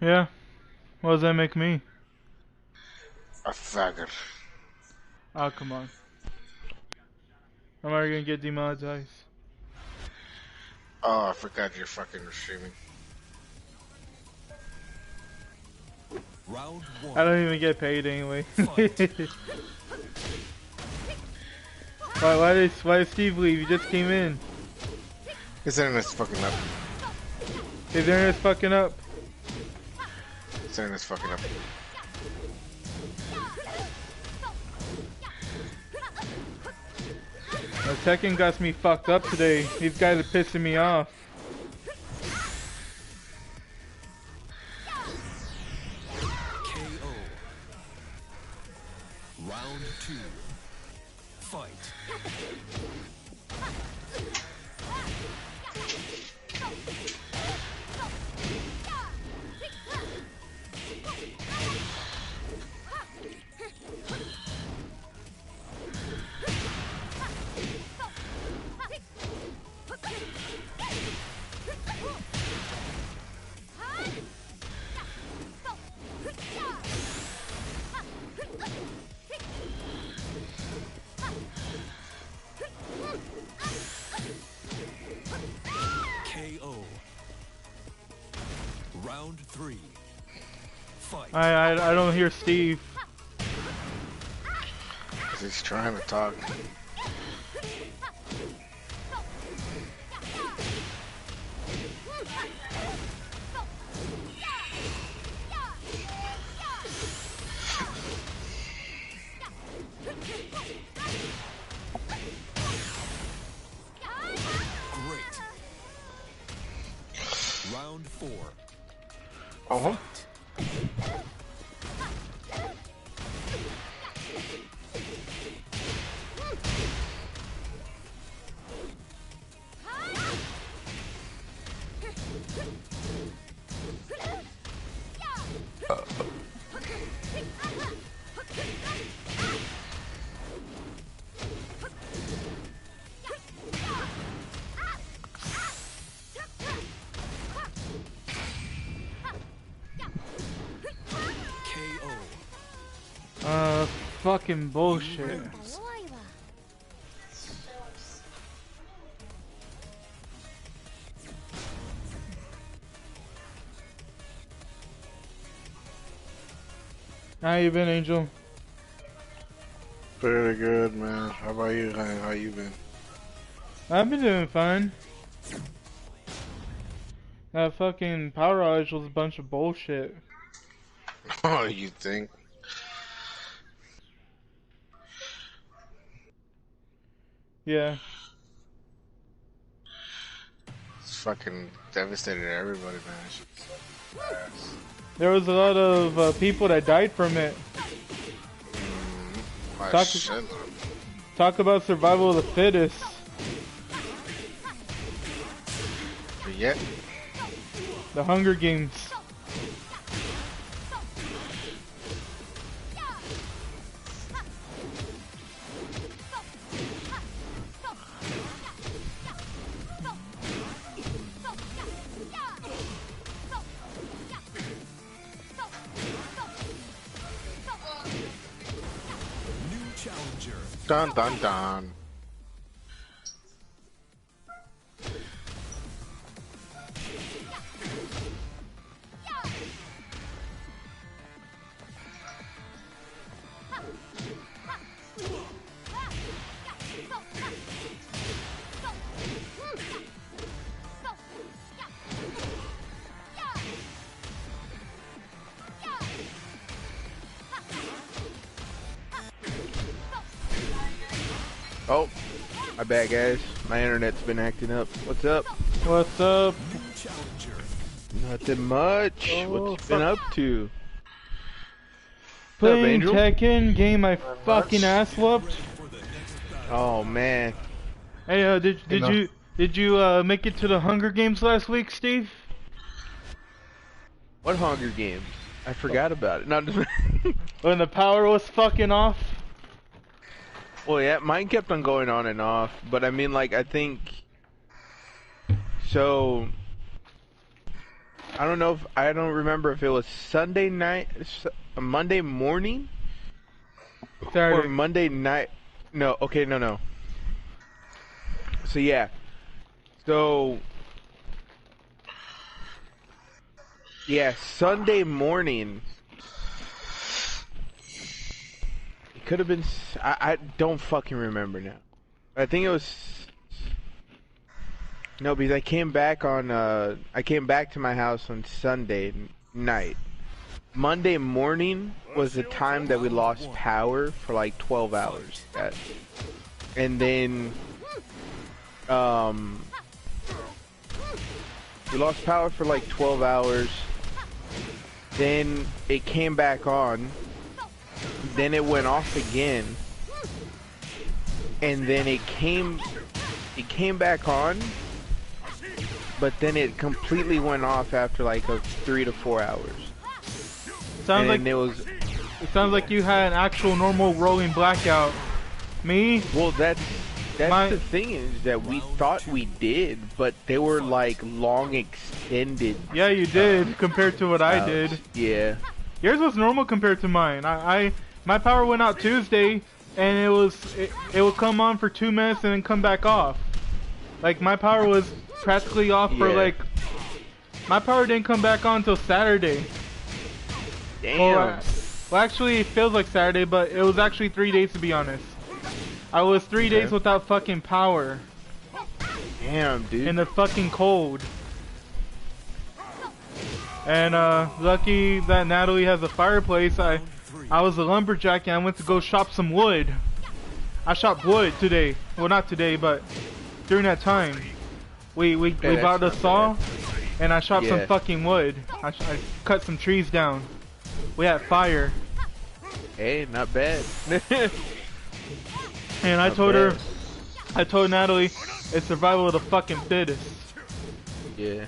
Yeah? What does that make me? A faggot. Oh, come on. I'm already gonna get demonetized. Oh, I forgot you're fucking streaming. Round one. I don't even get paid anyway. Why did Steve leave? He just came in. His internet's fucking up. His internet's fucking up. His internet's fucking up. Tekken got me fucked up today. These guys are pissing me off. KO. Round two. Fight. KO. Round three. Fight. I don't hear Steve. He's trying to talk. Great. Round four. Uh-huh. Fucking bullshit. How you been, Angel? Pretty good, man. How about you? How you been? I've been doing fine. That fucking power outage was a bunch of bullshit. Oh, you think? Yeah. It's fucking devastated everybody, man. There was a lot of people that died from it. Talk about survival of the fittest. Yet. The Hunger Games. Dun dun dun. Oh, my bad, guys. My internet's been acting up. What's up? What's up? Nothing much. What's been up to? Playing Angel? Tekken, getting my fucking ass whooped. Oh man. Hey, did you make it to the Hunger Games last week, Steve? What Hunger Games? I forgot about it. Not when the power was fucking off. Well, yeah, mine kept on going on and off, but I mean, like, I think so. I don't know if I don't remember if it was Sunday night, Monday morning, Saturday. or Monday night. No, okay, no. So yeah, so yeah, Sunday morning. It could have been. I don't fucking remember now. I think it was. No, because I came back on. I came back to my house on Sunday night. Monday morning was the time that we lost power for like 12 hours. And then, we lost power for like 12 hours. Then it came back on. Then it went off again. And then it came back on. But then it completely went off after like 3 to 4 hours. Sounds like it sounds like you had an actual normal rolling blackout. Me? Well, that's the thing is that we thought we did, but they were like long extended. Yeah, you did compared to what I did. Yeah. Yours was normal compared to mine. My power went out Tuesday, and it would come on for 2 minutes and then come back off. Like my power was practically off for like. My power didn't come back on until Saturday. Damn. Well, actually, it feels like Saturday, but it was actually 3 days to be honest. I was 3 days without fucking power. Damn, dude. In the fucking cold. And lucky that Natalie has a fireplace. I was a lumberjack and I went to go chop some wood. I chopped wood today. Well, not today, but during that time. We bought a saw and I chopped some fucking wood. I cut some trees down. We had fire. Hey, not bad. And I told Natalie, it's survival of the fucking fittest. Yeah.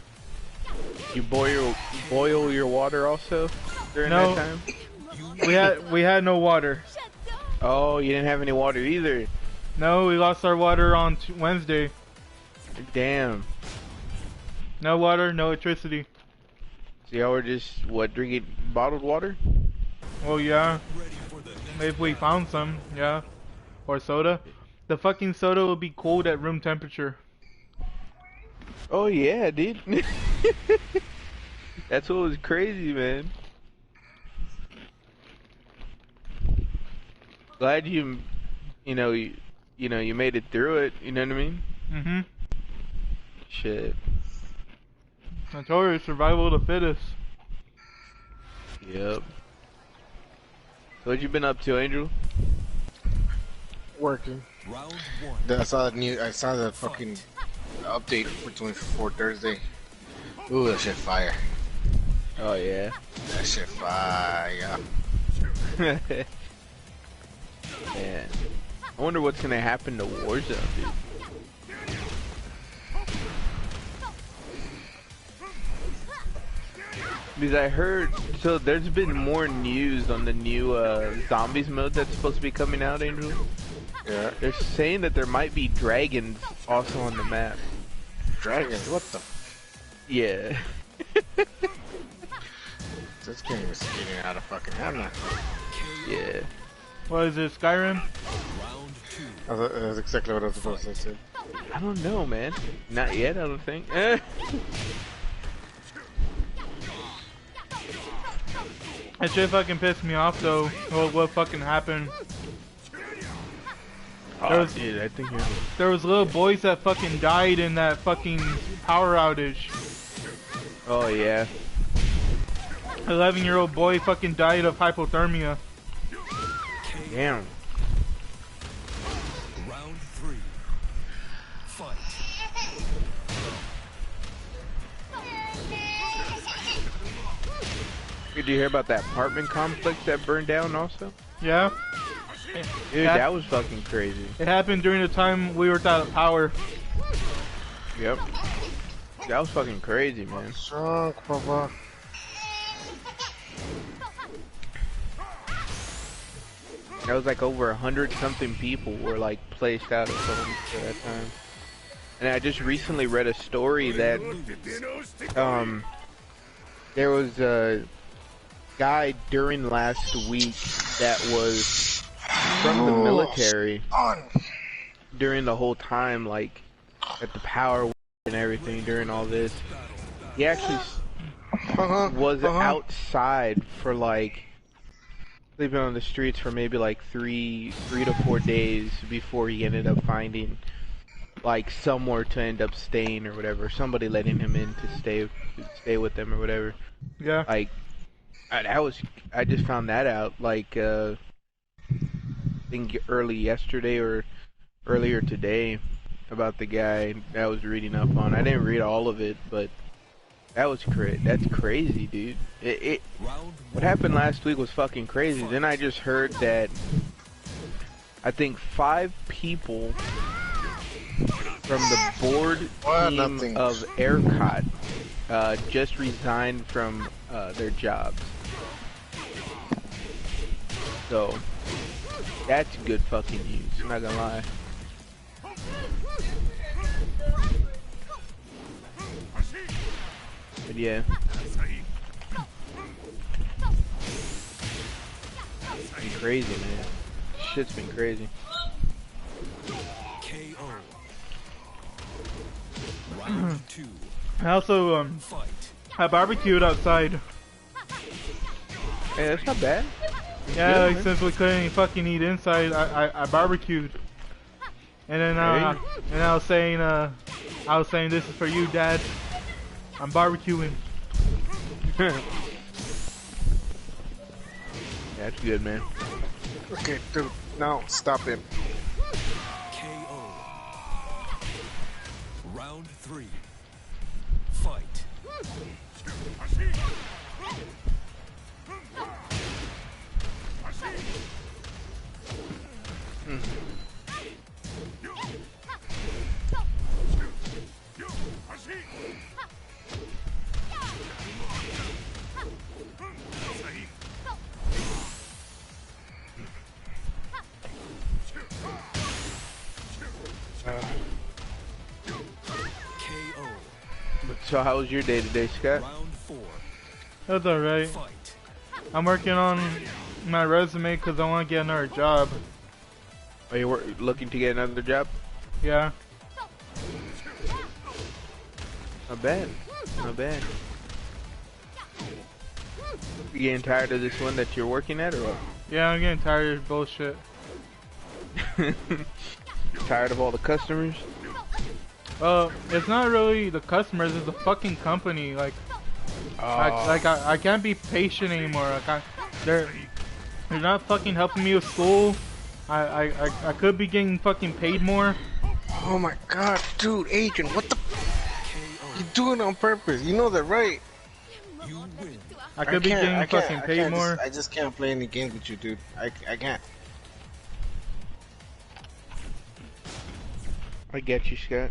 You boil your water also during that time? We had no water. Oh, you didn't have any water either. No, we lost our water on Wednesday. Damn. No water, no electricity. So y'all were just drinking bottled water? Well, yeah. If we found some, yeah. Or soda. The fucking soda will be cold at room temperature. Oh yeah, dude. That's what was crazy, man. Glad you made it through it. You know what I mean? Mhm. Shit. I told her it's survival of the fittest. Yep. So what you been up to, Angel? Working. Round one. I saw the fucking update for Thursday. Ooh, that shit fire. Oh yeah. That shit fire. Man. I wonder what's gonna happen to Warzone, dude. Because I heard, so there's been more news on the new zombies mode that's supposed to be coming out, Angel. Yeah. They're saying that there might be dragons also on the map. Dragons? What the? Yeah. This game is getting out of fucking hand now. Yeah. What is it, Skyrim? Round two. That's exactly what I was supposed to say. I don't know, man. Not yet, I don't think. That shit fucking pissed me off though. What fucking happened? Oh, dude, I think there was little boys that fucking died in that fucking power outage. Oh yeah. 11-year-old boy fucking died of hypothermia. Damn. Round three. Fight. Did you hear about that apartment complex that burned down also? Yeah. Dude, that was fucking crazy. It happened during the time we were without power. Yep. That was fucking crazy, man. Drunk, Papa. That was like over 100-something people were like placed out of homes at that time. And I just recently read a story that There was a guy during last week that was from the military during the whole time, like at the power and everything during all this. He actually was outside for like sleeping on the streets for maybe like three to 4 days before he ended up finding like somewhere to end up staying or whatever. Somebody letting him in to stay with them or whatever. Yeah. Like I just found that out like I think early yesterday or earlier today about the guy that I was reading up on. I didn't read all of it, but that's crazy, dude. What happened last week was fucking crazy. Then I just heard that I think 5 people from the board team of ERCOT just resigned from their jobs. So that's good fucking news, I'm not gonna lie. But yeah. It's been crazy, man. Shit's been crazy. KO. Round 2. I also I barbecued outside. Hey, that's not bad. Yeah, like, since we couldn't fucking eat inside, I barbecued. And then and I was saying this is for you, Dad. I'm barbecuing. That's good, man. Okay, dude, now stop him. KO. Round 3. Fight. So how was your day today, Scott? Round 4. That's alright. Fight. I'm working on my resume because I want to get another job. Are you looking to get another job? Yeah. Not bad. Not bad. You getting tired of this one that you're working at, or what? Yeah, I'm getting tired of bullshit. Tired of all the customers? It's not really the customers, it's the fucking company. Like, I can't be patient anymore. Like, they're not fucking helping me with school. I could be getting fucking paid more. Oh my god, dude, Adrian, what the you doing on purpose? You know that, right? You win. I could be getting fucking paid more. I just can't play any games with you, dude. I can't. I get you, Scott.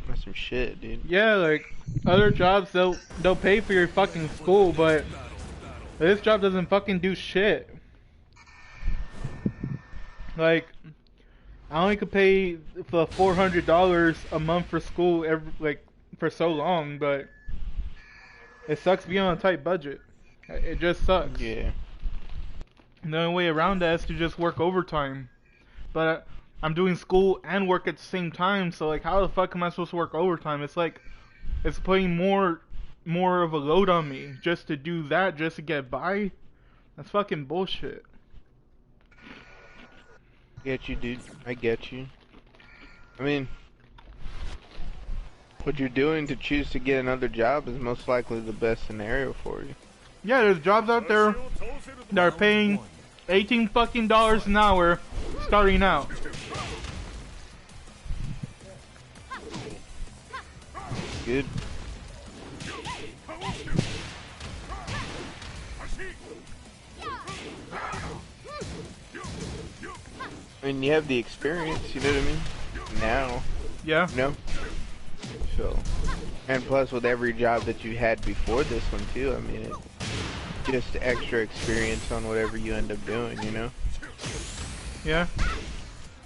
That's some shit, dude. Yeah, like other jobs, they'll pay for your fucking school, but this job doesn't fucking do shit. Like, I only could pay for $400 a month for school for so long, but it sucks being on a tight budget. It just sucks. Yeah. The only way around that is to just work overtime, but I'm doing school and work at the same time, so like how the fuck am I supposed to work overtime? It's like it's putting more of a load on me just to do that, just to get by. That's fucking bullshit. Get you, dude. I get you. I mean, what you're doing to choose to get another job is most likely the best scenario for you. Yeah, there's jobs out there that are paying $18 fucking an hour starting out. Good. I mean, you have the experience, you know what I mean? Now. Yeah. You know? So. And plus, with every job that you had before this one, too, I mean, it's just extra experience on whatever you end up doing, you know? Yeah.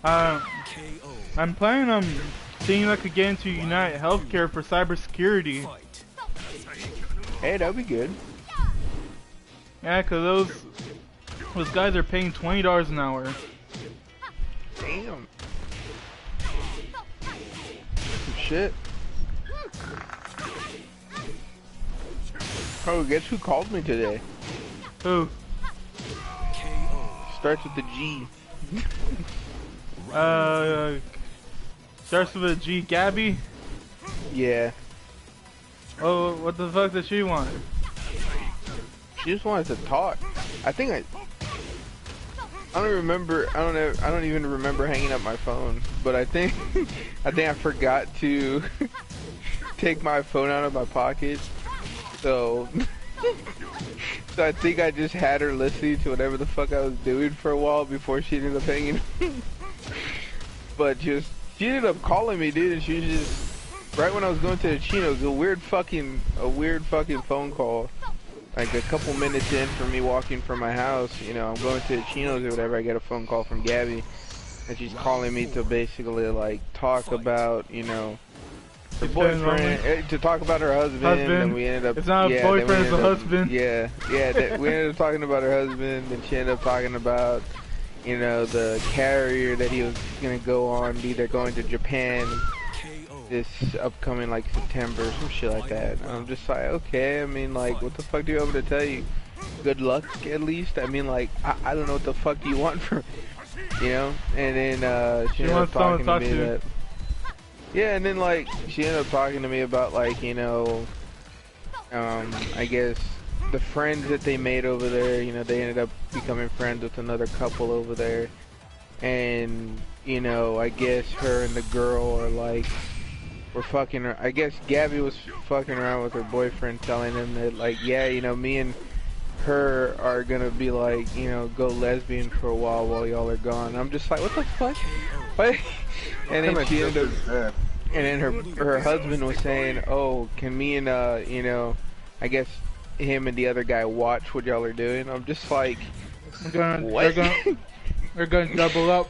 I'm planning on seeing if I could get into United Healthcare for cybersecurity. Hey, that'd be good. Yeah, cause those guys are paying $20 an hour. Damn. Shit. Oh, guess who called me today? Who? Starts with the G. Starts with a G. Gabby? Yeah. Oh, what the fuck does she want? She just wanted to talk. I don't remember. I don't even remember hanging up my phone. But I think I forgot to take my phone out of my pocket. So I think I just had her listening to whatever the fuck I was doing for a while before she ended up hanging. But she ended up calling me, dude, and she was just right when I was going to the Chinos. A weird fucking phone call. Like a couple minutes in from me walking from my house, you know, I'm going to the Chinos or whatever, I get a phone call from Gabby, and she's calling me to basically like talk about, you know, her boyfriend, to talk about her husband, and we ended up, it's not a boyfriend, it's a husband. Yeah, we ended up talking about her husband, and she ended up talking about, you know, the carrier that he was gonna go on, either going to Japan this upcoming like September, some shit like that. And I'm just like, okay, I mean, like, what the fuck do you want me to tell you? Good luck, at least. I mean, like, I don't know what the fuck do you want from, you know? And then she ended up talking to me that, yeah, and then like she ended up talking to me about like, you know, I guess the friends that they made over there, you know, they ended up becoming friends with another couple over there, and you know, I guess her and the girl are like, were fucking her. I guess Gabby was fucking around with her boyfriend, telling him that like, yeah, you know, me and her are gonna be like, you know, go lesbian for a while y'all are gone. I'm just like, what the fuck? What? And then she ended up, and then her husband was saying, oh, can me and you know, I guess him and the other guy watch what y'all are doing. I'm just like, what? They're gonna double up.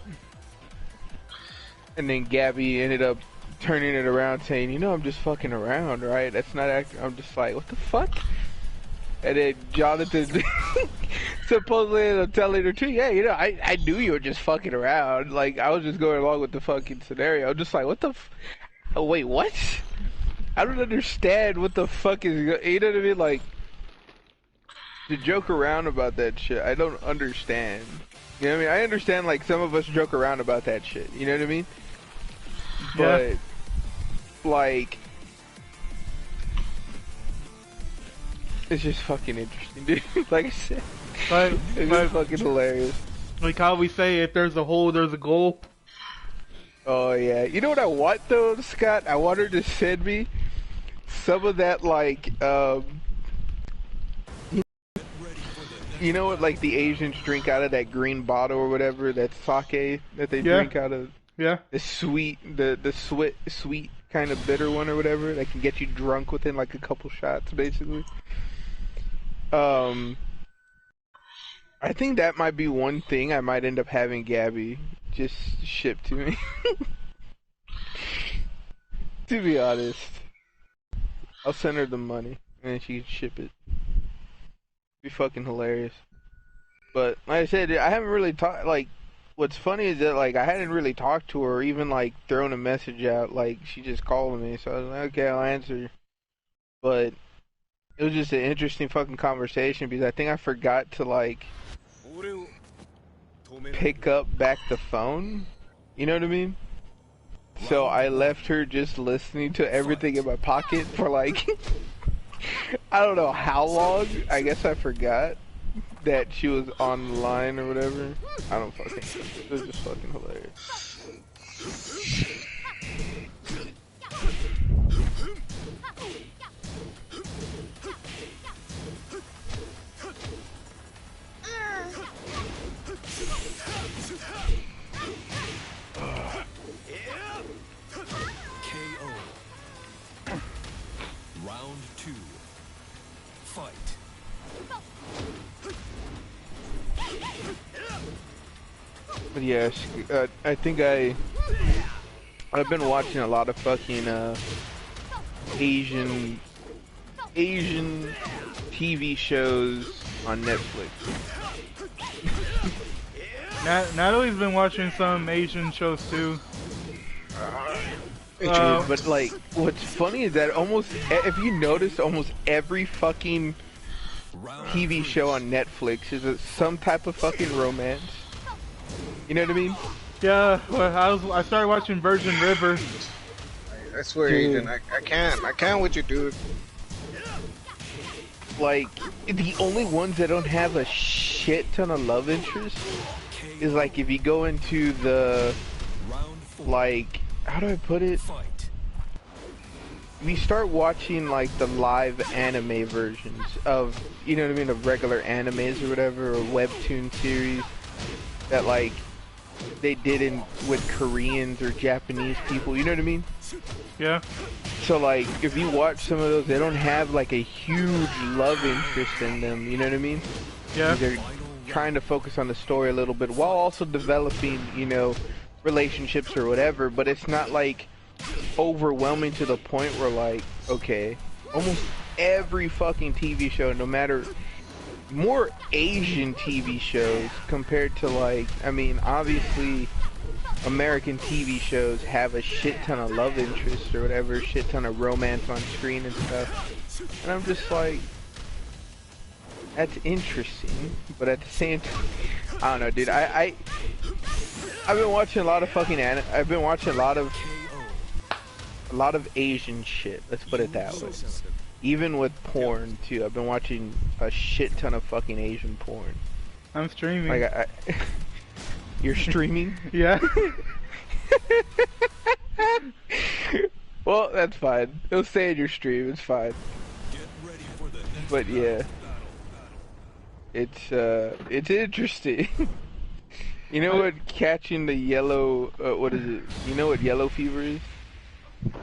And then Gabby ended up turning it around, saying, you know, I'm just fucking around, right? That's not acting. I'm just like, what the fuck? And then Jonathan supposedly ended up telling her too, yeah, you know, I knew you were just fucking around. Like, I was just going along with the fucking scenario. I'm just like, what the oh, wait, what? I don't understand what the fuck is, you know what I mean? Like, to joke around about that shit, I don't understand. You know what I mean? I understand, like, some of us joke around about that shit, you know what I mean? But, yeah. Like, it's just fucking interesting, dude. Like I said, it's just fucking hilarious. Like how we say, if there's a hole, there's a goal. Oh yeah, you know what I want though, Scott? I want her to send me some of that, like, you know what, like the Asians drink out of that green bottle or whatever, that sake that they drink out of. Yeah. The sweet kind of bitter one or whatever that can get you drunk within like a couple shots, basically. I think that might be one thing I might end up having Gabby just ship to me. To be honest, I'll send her the money and then she can ship it. Be fucking hilarious. But like I said, I haven't really talked, like, what's funny is that, like, I hadn't really talked to her or even, like, thrown a message out. Like, she just called me, so I was like, okay, I'll answer. But it was just an interesting fucking conversation because I think I forgot to, like, pick up back the phone. You know what I mean? So I left her just listening to everything in my pocket for, like, I don't know how long. I guess I forgot that she was online or whatever. I don't fucking know. It was just fucking hilarious. KO. Round 2. Fight. But yes, I think I've been watching a lot of fucking Asian TV shows on Netflix. Natalie's been watching some Asian shows too. But like, what's funny is that if you notice, almost every fucking TV show on Netflix is some type of fucking romance. You know what I mean? Yeah, well, I started watching Virgin River. I swear, Aiden, I can't with you, dude. Like, the only ones that don't have a shit ton of love interest is like if you go into the, like, how do I put it? We start watching like the live anime versions of, you know what I mean, of regular animes or whatever, or webtoon series that like they did with Koreans or Japanese people, you know what I mean? Yeah. So like, if you watch some of those, they don't have like a huge love interest in them, you know what I mean? Yeah. They're trying to focus on the story a little bit while also developing, you know, relationships or whatever, but it's not like overwhelming to the point where like, okay, almost every fucking TV show, no matter, more Asian TV shows compared to like, I mean, obviously American TV shows have a shit ton of love interest or whatever, shit ton of romance on screen and stuff, and I'm just like, that's interesting, but at the same time, I don't know, dude, I've been watching a lot of fucking I've been watching a lot of Asian shit, let's put it that way. Even with porn too, I've been watching a shit ton of fucking Asian porn. I'm streaming. Like you're streaming? Yeah. Well, that's fine. It'll stay in your stream. It's fine. But yeah, it's interesting. You know what catching the yellow? What is it? You know what yellow fever is?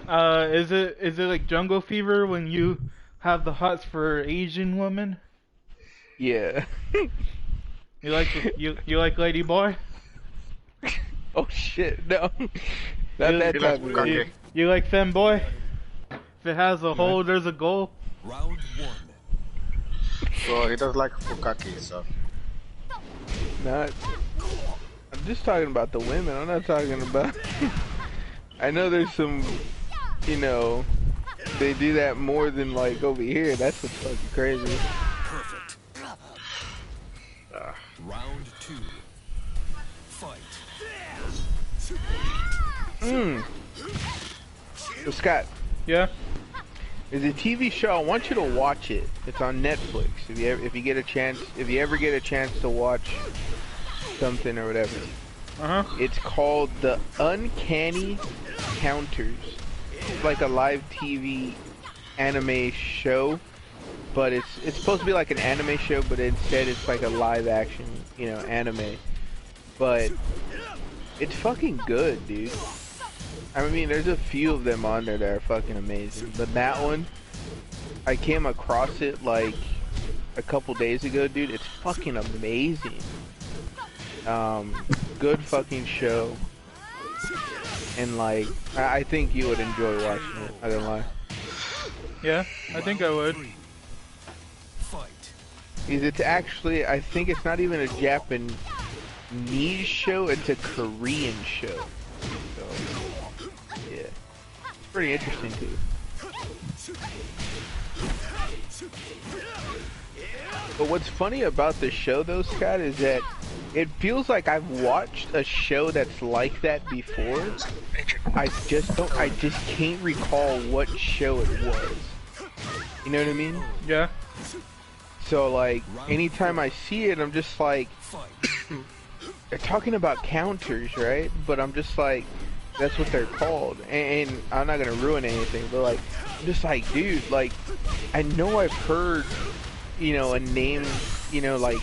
Is it like jungle fever when you have the hots for Asian women? Yeah. You like Lady Boy? Oh shit, no. Not that type of thing. You like femboy? If it has a hole, there's a goal. Round 1. Well, he does like Fukaki, so. I'm just talking about the women. I'm not talking about. I know there's some, you know, they do that more than like over here. That's what's fucking crazy. Perfect. Round 2. Fight. So Scott, Yeah. there's a TV show. I want you to watch it. It's on Netflix. If you ever get a chance to watch something or whatever. It's called The Uncanny Counters. It's like a live TV anime show, but it's supposed to be like an anime show, but instead it's like a live action, you know, anime. But it's fucking good, dude. I mean, there's a few of them on there that are fucking amazing, but that one, I came across it like a couple days ago, dude. It's fucking amazing. Good fucking show, and like, I think you would enjoy watching it. I don't lie. Yeah, I think I would. It's actually, I think it's not even a Japanese show, it's a Korean show. So, yeah. It's pretty interesting too. But what's funny about the show though, Scott, is that it feels like I've watched a show that's like that before. I just can't recall what show it was. You know what I mean? Yeah. So like, anytime I see it, I'm just like, they're talking about counters, right? But I'm just like, that's what they're called. And I'm not gonna ruin anything, but like, I'm just like, dude, like, I know I've heard, you know, a name, you know, like,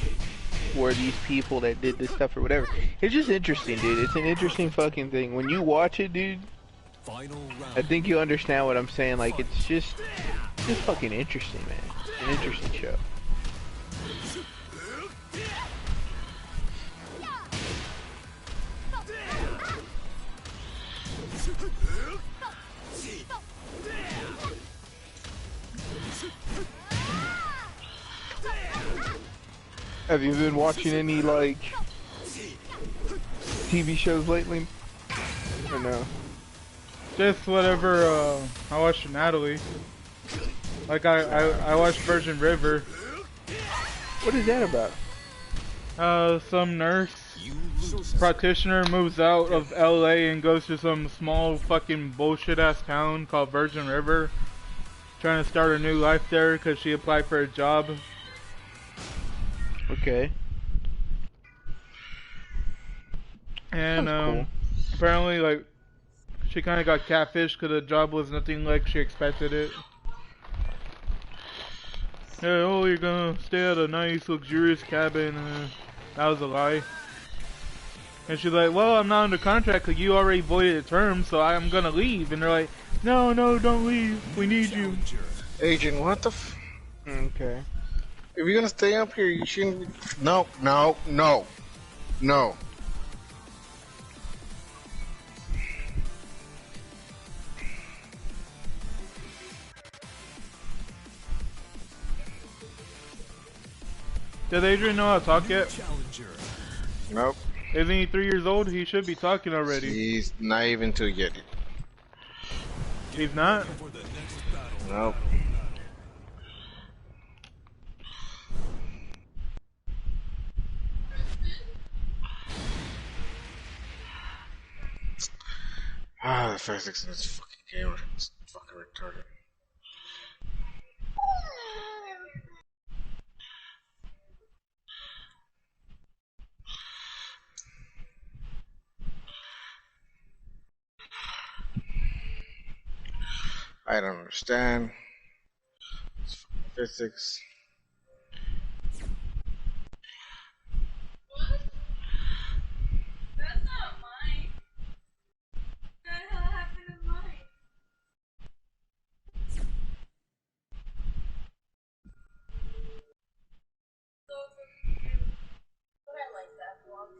for these people that did this stuff or whatever. It's just interesting, dude. It's an interesting fucking thing. When you watch it, dude, I think you understand what I'm saying. Like, it's just fucking interesting, man. It's an interesting show. Have you been watching any, like, TV shows lately? Or no? Just whatever, I watched Natalie. Like, I watched Virgin River. What is that about? Some nurse practitioner moves out of LA and goes to some small fucking bullshit ass town called Virgin River, trying to start a new life there because she applied for a job. Okay. And Cool. apparently, like, she kind of got catfished because the job was nothing like she expected it. Yeah, oh, you're gonna stay at a nice, luxurious cabin. That was a lie. And she's like, well, I'm not under contract because you already voided the terms, so I'm gonna leave. And they're like, no, don't leave. We need you. Agent, what the f... Okay. If you're gonna stay up here, you shouldn't... No. Does Adrian know how to talk yet? Nope. Isn't he 3 years old? He should be talking already. He's not even to yet. He's not? Nope. The physics in this fucking game is fucking retarded. I don't understand. It's fucking physics. That's not mine. What the hell happened to mine? So confused. But I like that vlog.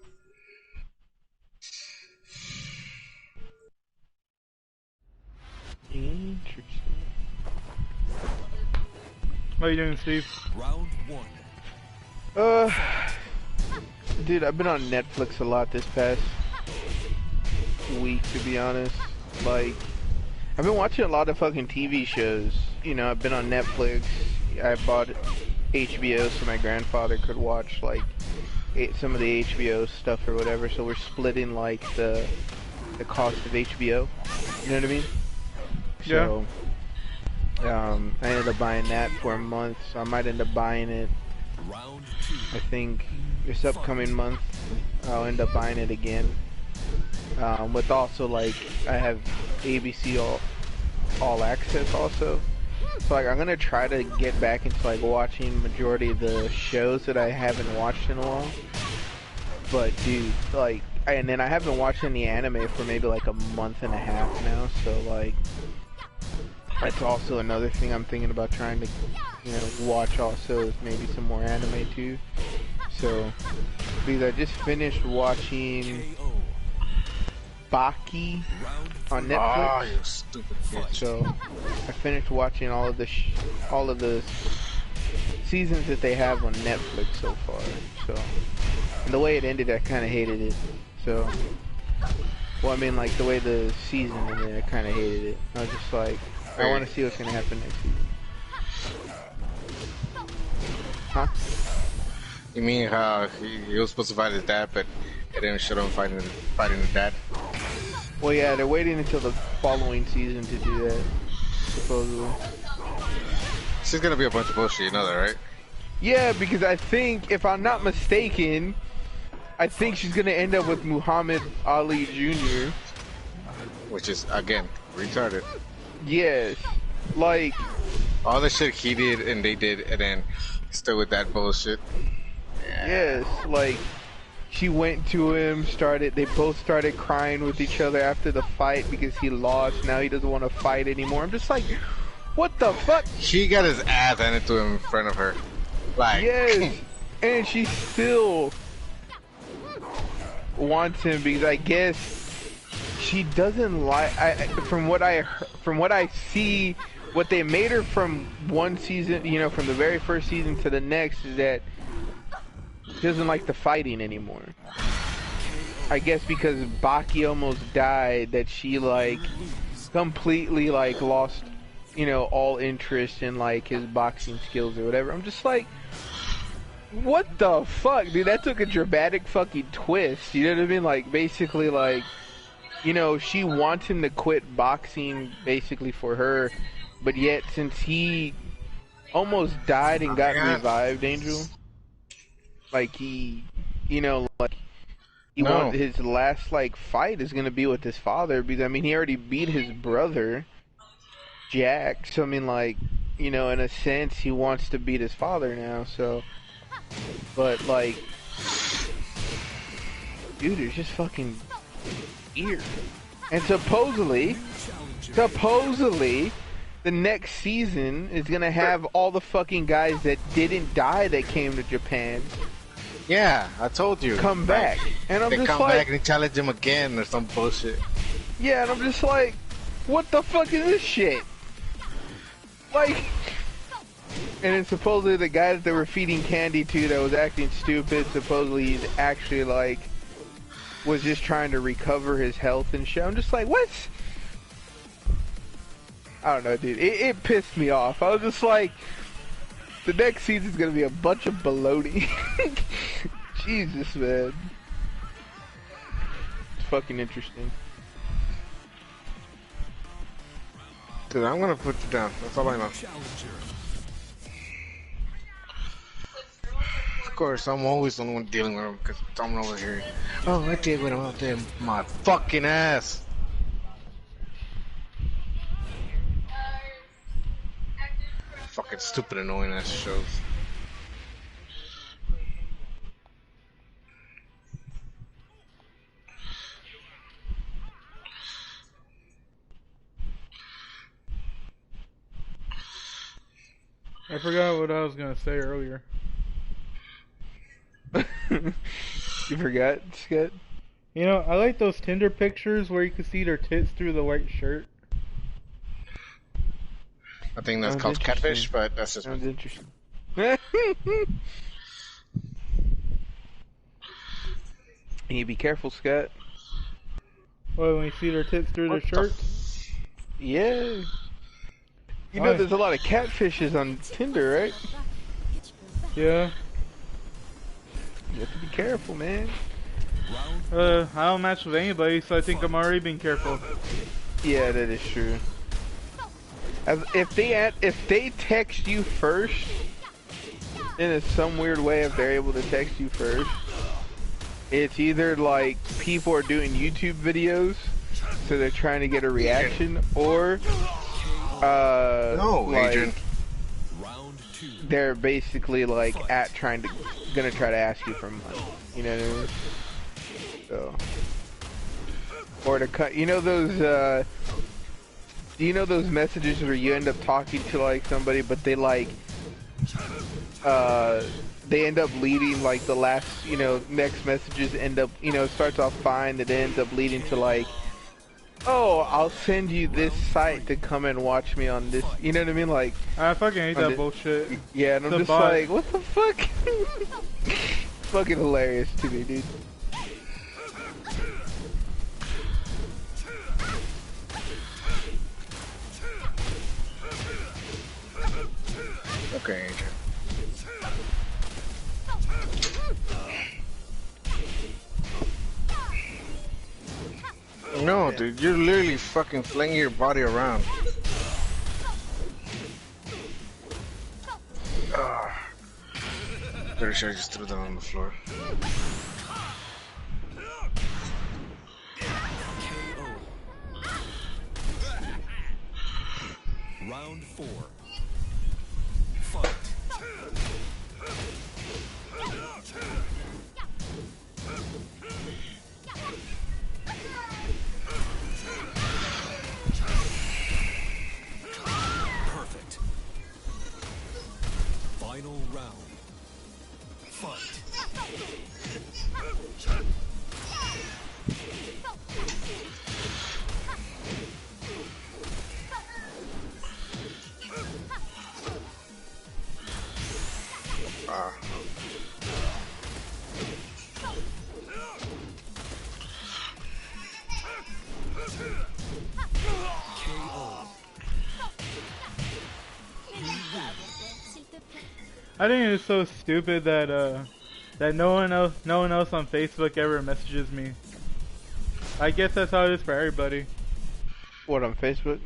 Interesting. What are you doing, Steve? Round one. Dude, I've been on Netflix a lot this past week, to be honest. Like, I've been watching a lot of fucking TV shows. You know, I've been on Netflix. I bought HBO so my grandfather could watch, like, some of the HBO stuff or whatever. So we're splitting, like, the cost of HBO. You know what I mean? Yeah. So, I ended up buying that for a month, so I might end up buying it. Round two. I think this upcoming month I'll end up buying it again. With also, like, I have ABC all access also. So, like, I'm gonna try to get back into, like, watching majority of the shows that I haven't watched in a while. But dude, like, and then I haven't watched any anime for maybe like a month and a half now, so like that's also another thing I'm thinking about trying to, you know, watch also, is maybe some more anime too. So, because I just finished watching KO. Baki Round on three. Ah, Netflix. you stupid bitch. So, I finished watching all of the seasons that they have on Netflix so far. So, and the way it ended, I kind of hated it. So, well, I mean, like the way the season ended, I kind of hated it. I was just like, I want to see what's gonna happen next season. Huh? You mean how he was supposed to fight his dad, but it didn't show him fighting his dad? Well, yeah, they're waiting until the following season to do that, supposedly. This is gonna be a bunch of bullshit, you know that, right? Yeah, because I think, if I'm not mistaken, I think she's gonna end up with Muhammad Ali Jr. Which is, again, retarded. Yes, like, All the shit he did and they did, and then still with that bullshit. yes, like, she went to him, they both started crying with each other after the fight because he lost. Now he doesn't want to fight anymore. I'm just like, what the fuck? He got his ass handed to him in front of her. Like, Yes, and she still wants him because I guess she doesn't like. From what I see, what they made her from one season, you know, from the very first season to the next, is that She doesn't like the fighting anymore. I guess because Baki almost died, that she like completely like lost, you know, all interest in like his boxing skills or whatever. I'm just like, what the fuck, dude? That took a dramatic fucking twist. You know what I mean? Like basically, like, you know, she wants him to quit boxing basically for her, but yet since he almost died and got revived, Angel, like he, you know, like. He wants his last like fight is gonna be with his father, because I mean he already beat his brother Jack, so I mean like, you know, in a sense he wants to beat his father now, so but like dude, it's just fucking weird. And supposedly the next season is gonna have all the fucking guys that didn't die that came to Japan. Yeah, I told you. Come back. And I'm they just come like, back and challenge him again or some bullshit. Yeah, and I'm just like, what the fuck is this shit? Like, and then supposedly the guy that they were feeding candy to that was acting stupid, supposedly he's actually like, was just trying to recover his health and shit. I'm just like, what? I don't know, dude. It pissed me off. I was just like, the next season's gonna be a bunch of baloney. Jesus, man. It's fucking interesting. Dude, I'm gonna put you down. That's all I know. Of course, I'm always the one dealing with him because I'm over here. Oh, I did with him out there. My fucking ass. Fucking stupid, annoying ass shows. I forgot what I was gonna say earlier. You forgot, Scott? You know, I like those Tinder pictures where you can see their tits through the white shirt. I think that's called catfish, but that's just... Sounds interesting. You be careful, Scott. Well, when you see their tits through their shirts? Yeah. You know there's a lot of catfishes on Tinder, right? Yeah. You have to be careful, man. I don't match with anybody, so I think I'm already being careful. Yeah, that is true. If they text you first, in some weird way, if they're able to text you first, it's either like people are doing YouTube videos, so they're trying to get a reaction, or no, like, Adrian. They're basically like gonna try to ask you for money. You know what I mean? So, or to cut. You know those. Do you know those messages where you end up talking to like somebody, but they like, they end up leading like the last, you know, next messages end up, you know, it starts off fine, that ends up leading to like, oh, I'll send you this site to come and watch me on this. You know what I mean? Like, I fucking hate that bullshit. Yeah, and I'm just like, what the fuck? Fucking hilarious to me, dude. Okay, Adrian. No, dude, you're literally fucking flinging your body around. Pretty sure I just threw that on the floor. Round 4. Fight. Perfect. Final round. Fight. I think it's so stupid that that no one else on Facebook ever messages me. I guess that's how it is for everybody. What, on Facebook?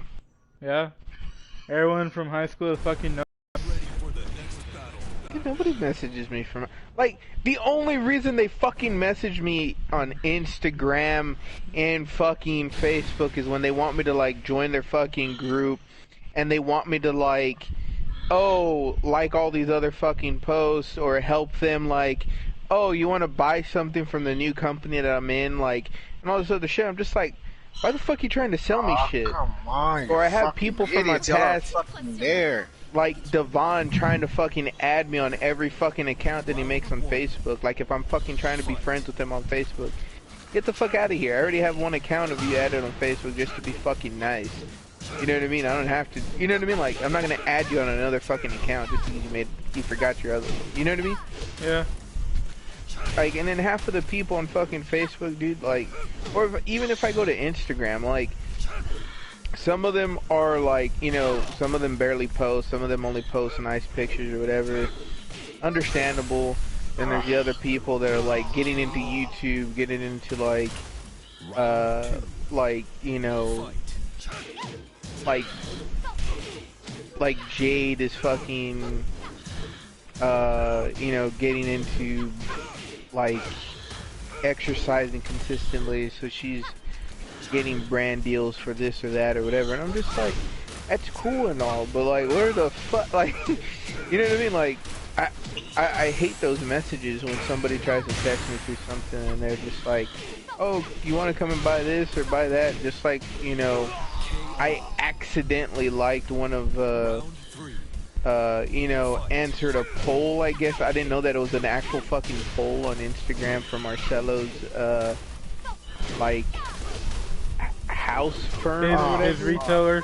Yeah. Everyone from high school fucking knows. Dude, nobody messages me from... Like, the only reason they fucking message me on Instagram and fucking Facebook is when they want me to, like, join their fucking group, and they want me to, like, oh, like all these other fucking posts, or help them, like, oh, you want to buy something from the new company that I'm in, like, and all this other shit. I'm just like, why the fuck are you trying to sell me shit? Come on, or I have people from my past, there. like Devon, trying to fucking add me on every fucking account that he makes on Facebook. Like, if I'm fucking trying to be friends with him on Facebook, get the fuck out of here. I already have one account of you added on Facebook just to be fucking nice. You know what I mean? I don't have to. You know what I mean? Like, I'm not gonna add you on another fucking account just because you forgot your other one. You know what I mean? Yeah. Like, and then half of the people on fucking Facebook, dude, like, or even if I go to Instagram, like, some of them are like, you know, some of them barely post, some of them only post nice pictures or whatever. Understandable. Then there's the other people that are like getting into YouTube, getting into like, you know, like Jade is fucking, you know, getting into like exercising consistently, so she's getting brand deals for this or that or whatever, and I'm just like, that's cool and all, but like, where the fuck, like, you know what I mean? Like, I hate those messages when somebody tries to text me through something and they're just like, oh, you want to come and buy this or buy that? Just like, you know, I accidentally liked one of you know, answered a poll, I guess. I didn't know that it was an actual fucking poll on Instagram from Marcelo's, like, house firm or whatever. His retailer.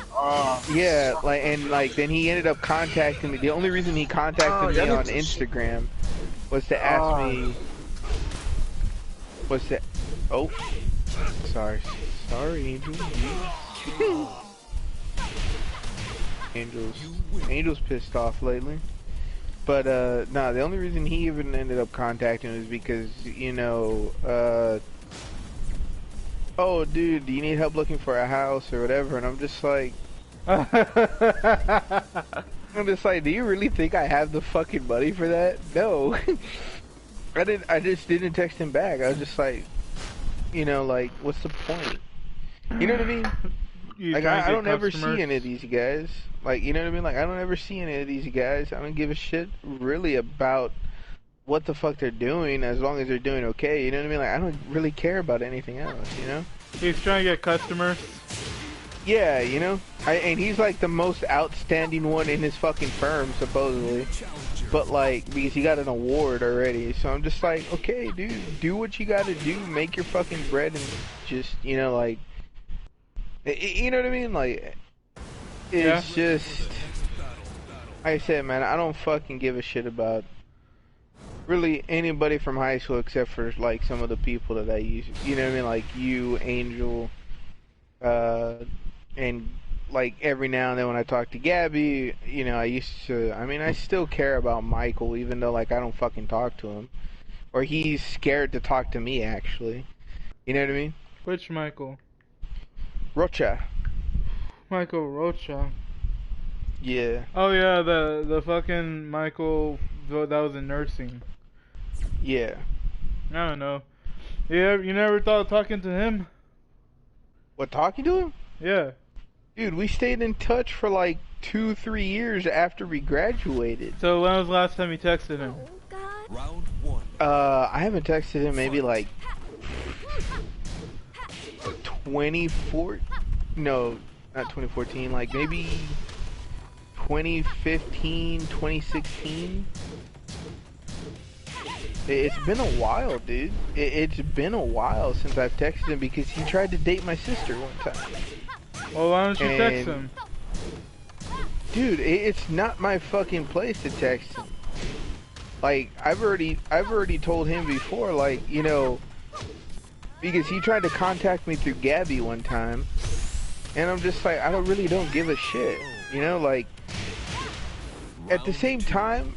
Yeah, like, and like, then he ended up contacting me. The only reason he contacted me on Instagram was to ask me, oh, sorry, Angel. Angel's pissed off lately. But, nah, the only reason he even ended up contacting was because, you know, oh, dude, do you need help looking for a house or whatever? And I'm just like, do you really think I have the fucking money for that? No. I just didn't text him back. I was just like, you know, like, what's the point? You know what I mean? Like, I don't ever see any of these guys. Like, you know what I mean? Like, I don't ever see any of these guys. I don't give a shit really about what the fuck they're doing as long as they're doing okay. You know what I mean? Like, I don't really care about anything else, you know? He's trying to get customers. Yeah, you know? And he's like the most outstanding one in his fucking firm, supposedly. But like, because he got an award already. So I'm just like, okay, dude, do what you gotta do. Make your fucking bread and just, you know, like, you know what I mean? Like, it's just, like I said, man, I don't fucking give a shit about really anybody from high school except for like some of the people that I use. You know what I mean? Like you, Angel, and like every now and then when I talk to Gabby, you know, I still care about Michael, even though like I don't fucking talk to him, or he's scared to talk to me actually. You know what I mean? Which Michael? Rocha. Michael Rocha. Yeah. Oh yeah, the fucking Michael that was in nursing. Yeah. I don't know. Yeah, you never thought of talking to him? What, talking to him? Yeah. Dude, we stayed in touch for like 2-3 years after we graduated. So when was the last time you texted him? Round one. I haven't texted him maybe like not 2014, like maybe 2015, 2016. It's been a while, dude. It's been a while since I've texted him because he tried to date my sister one time. Well, why don't you text him? Dude, it's not my fucking place to text him. Like, I've already told him before, like, you know, Because he tried to contact me through Gabby one time, and I'm just like, I don't give a shit. You know, like, at the same time,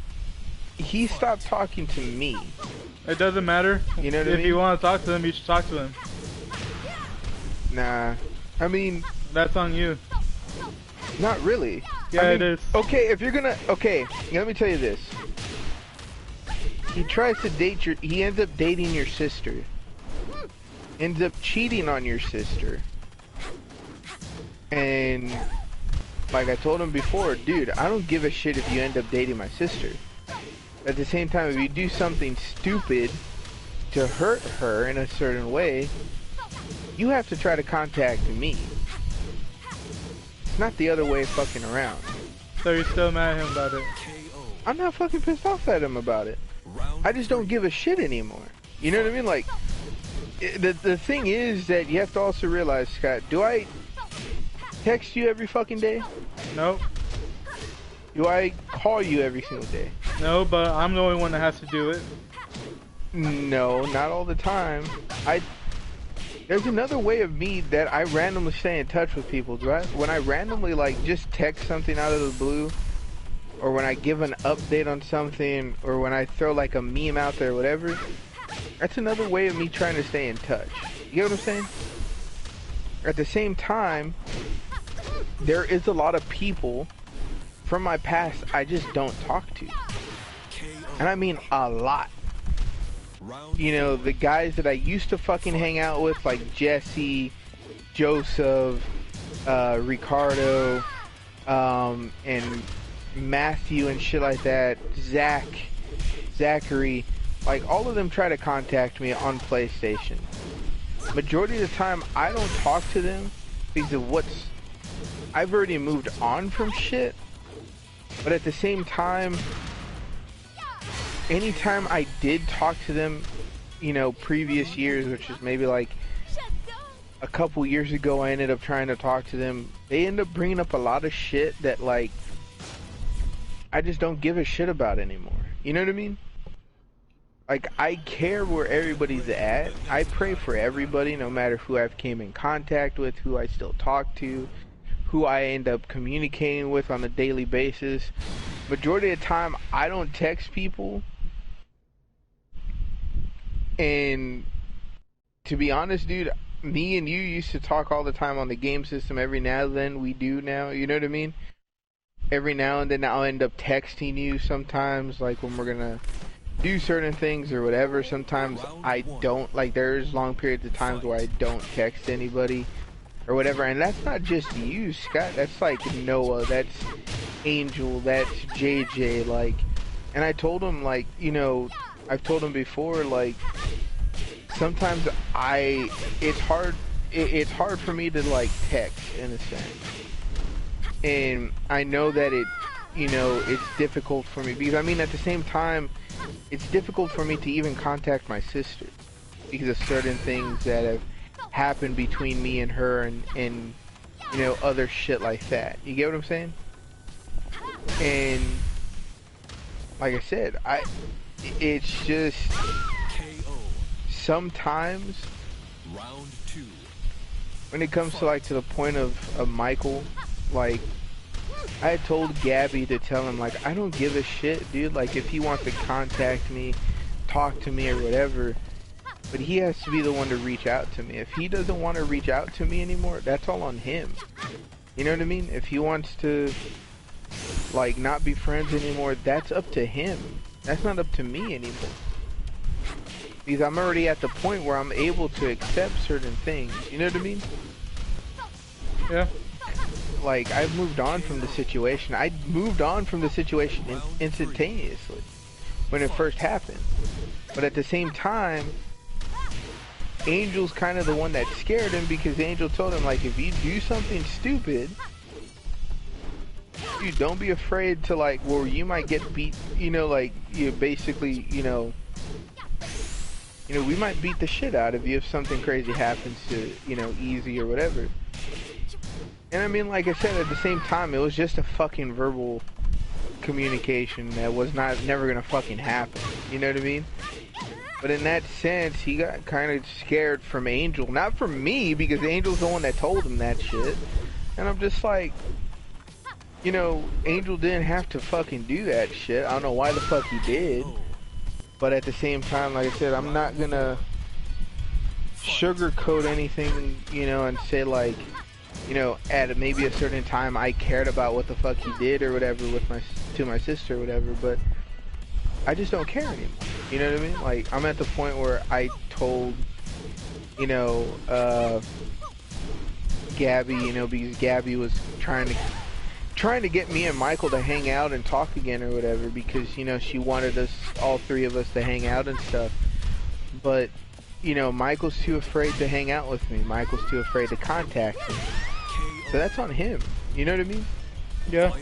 he stopped talking to me. It doesn't matter. You know what I If mean? you want to talk to him, you should talk to him. Nah. I mean, That's on you. not really. Yeah, I mean, it is. Okay, if you're gonna, okay, let me tell you this. He tries to date he ends up dating your sister. Ends up cheating on your sister. And, like I told him before, dude, I don't give a shit if you end up dating my sister. At the same time, if you do something stupid to hurt her in a certain way, you have to try to contact me. It's not the other way fucking around. So you're still mad at him about it? I'm not fucking pissed off at him about it. I just don't give a shit anymore. You know what I mean? Like, the thing is that you have to also realize, Scott, do I text you every fucking day? Nope. Do I call you every single day? No, but I'm the only one that has to do it. No, not all the time. There's another way of me that I randomly stay in touch with people, right? When I randomly, like, just text something out of the blue, or when I give an update on something, or when I throw, like, a meme out there or whatever, that's another way of me trying to stay in touch. You get what I'm saying? At the same time, there is a lot of people from my past I just don't talk to. And I mean a lot. You know, the guys that I used to fucking hang out with, like Jesse, Joseph, Ricardo, and Matthew and shit like that, Zachary, like all of them try to contact me on PlayStation. Majority of the time, I don't talk to them because of I've already moved on from shit, but at the same time, anytime I did talk to them, you know, previous years, which is maybe like a couple years ago, I ended up trying to talk to them. They end up bringing up a lot of shit that, like, I just don't give a shit about anymore. You know what I mean? Like, I care where everybody's at. I pray for everybody, no matter who I've came in contact with, who I still talk to, who I end up communicating with on a daily basis. Majority of the time, I don't text people. And to be honest, dude, me and you used to talk all the time on the game system. Every now and then we do now, you know what I mean? Every now and then I'll end up texting you sometimes, like when we're gonna do certain things or whatever. Sometimes I don't, like there's long periods of times where I don't text anybody or whatever. And that's not just you, Scott. That's like Noah, that's Angel, that's JJ, like, and I told him, like, you know, I've told him before, like, sometimes it's hard for me to, like, text, in a sense. And I know that you know, it's difficult for me, because, I mean, at the same time, it's difficult for me to even contact my sister, because of certain things that have happened between me and her, and you know, other shit like that. You get what I'm saying? And, like I said, it's just sometimes when it comes to, like, to the point of Michael, like, I had told Gabby to tell him, like, I don't give a shit, dude. Like, if he wants to contact me, talk to me or whatever, but he has to be the one to reach out to me. If he doesn't want to reach out to me anymore, that's all on him. You know what I mean? If he wants to, like, not be friends anymore, that's up to him. That's not up to me anymore. Because I'm already at the point where I'm able to accept certain things. You know what I mean? Yeah. Like, I've moved on from the situation. I moved on from the situation instantaneously when it first happened. But at the same time, Angel's kind of the one that scared him, because Angel told him, like, if you do something stupid, dude, don't be afraid to, like, well, you might get beat, you know, like, you basically, you know, we might beat the shit out of you if something crazy happens to, you know, Easy or whatever. And I mean, like I said, at the same time, it was just a fucking verbal communication that was never gonna fucking happen. You know what I mean? But in that sense, he got kind of scared from Angel. Not from me, because Angel's the one that told him that shit. And I'm just like, you know, Angel didn't have to fucking do that shit. I don't know why the fuck he did. But at the same time, like I said, I'm not gonna sugarcoat anything, you know, and say like, you know, at maybe a certain time I cared about what the fuck he did or whatever with my sister or whatever, but I just don't care anymore. You know what I mean? Like, I'm at the point where I told, you know, Gabby, you know, because Gabby was trying to get me and Michael to hang out and talk again or whatever, because, you know, she wanted us, all three of us, to hang out and stuff. But, you know, Michael's too afraid to hang out with me. Michael's too afraid to contact me. So that's on him. You know what I mean? Yeah.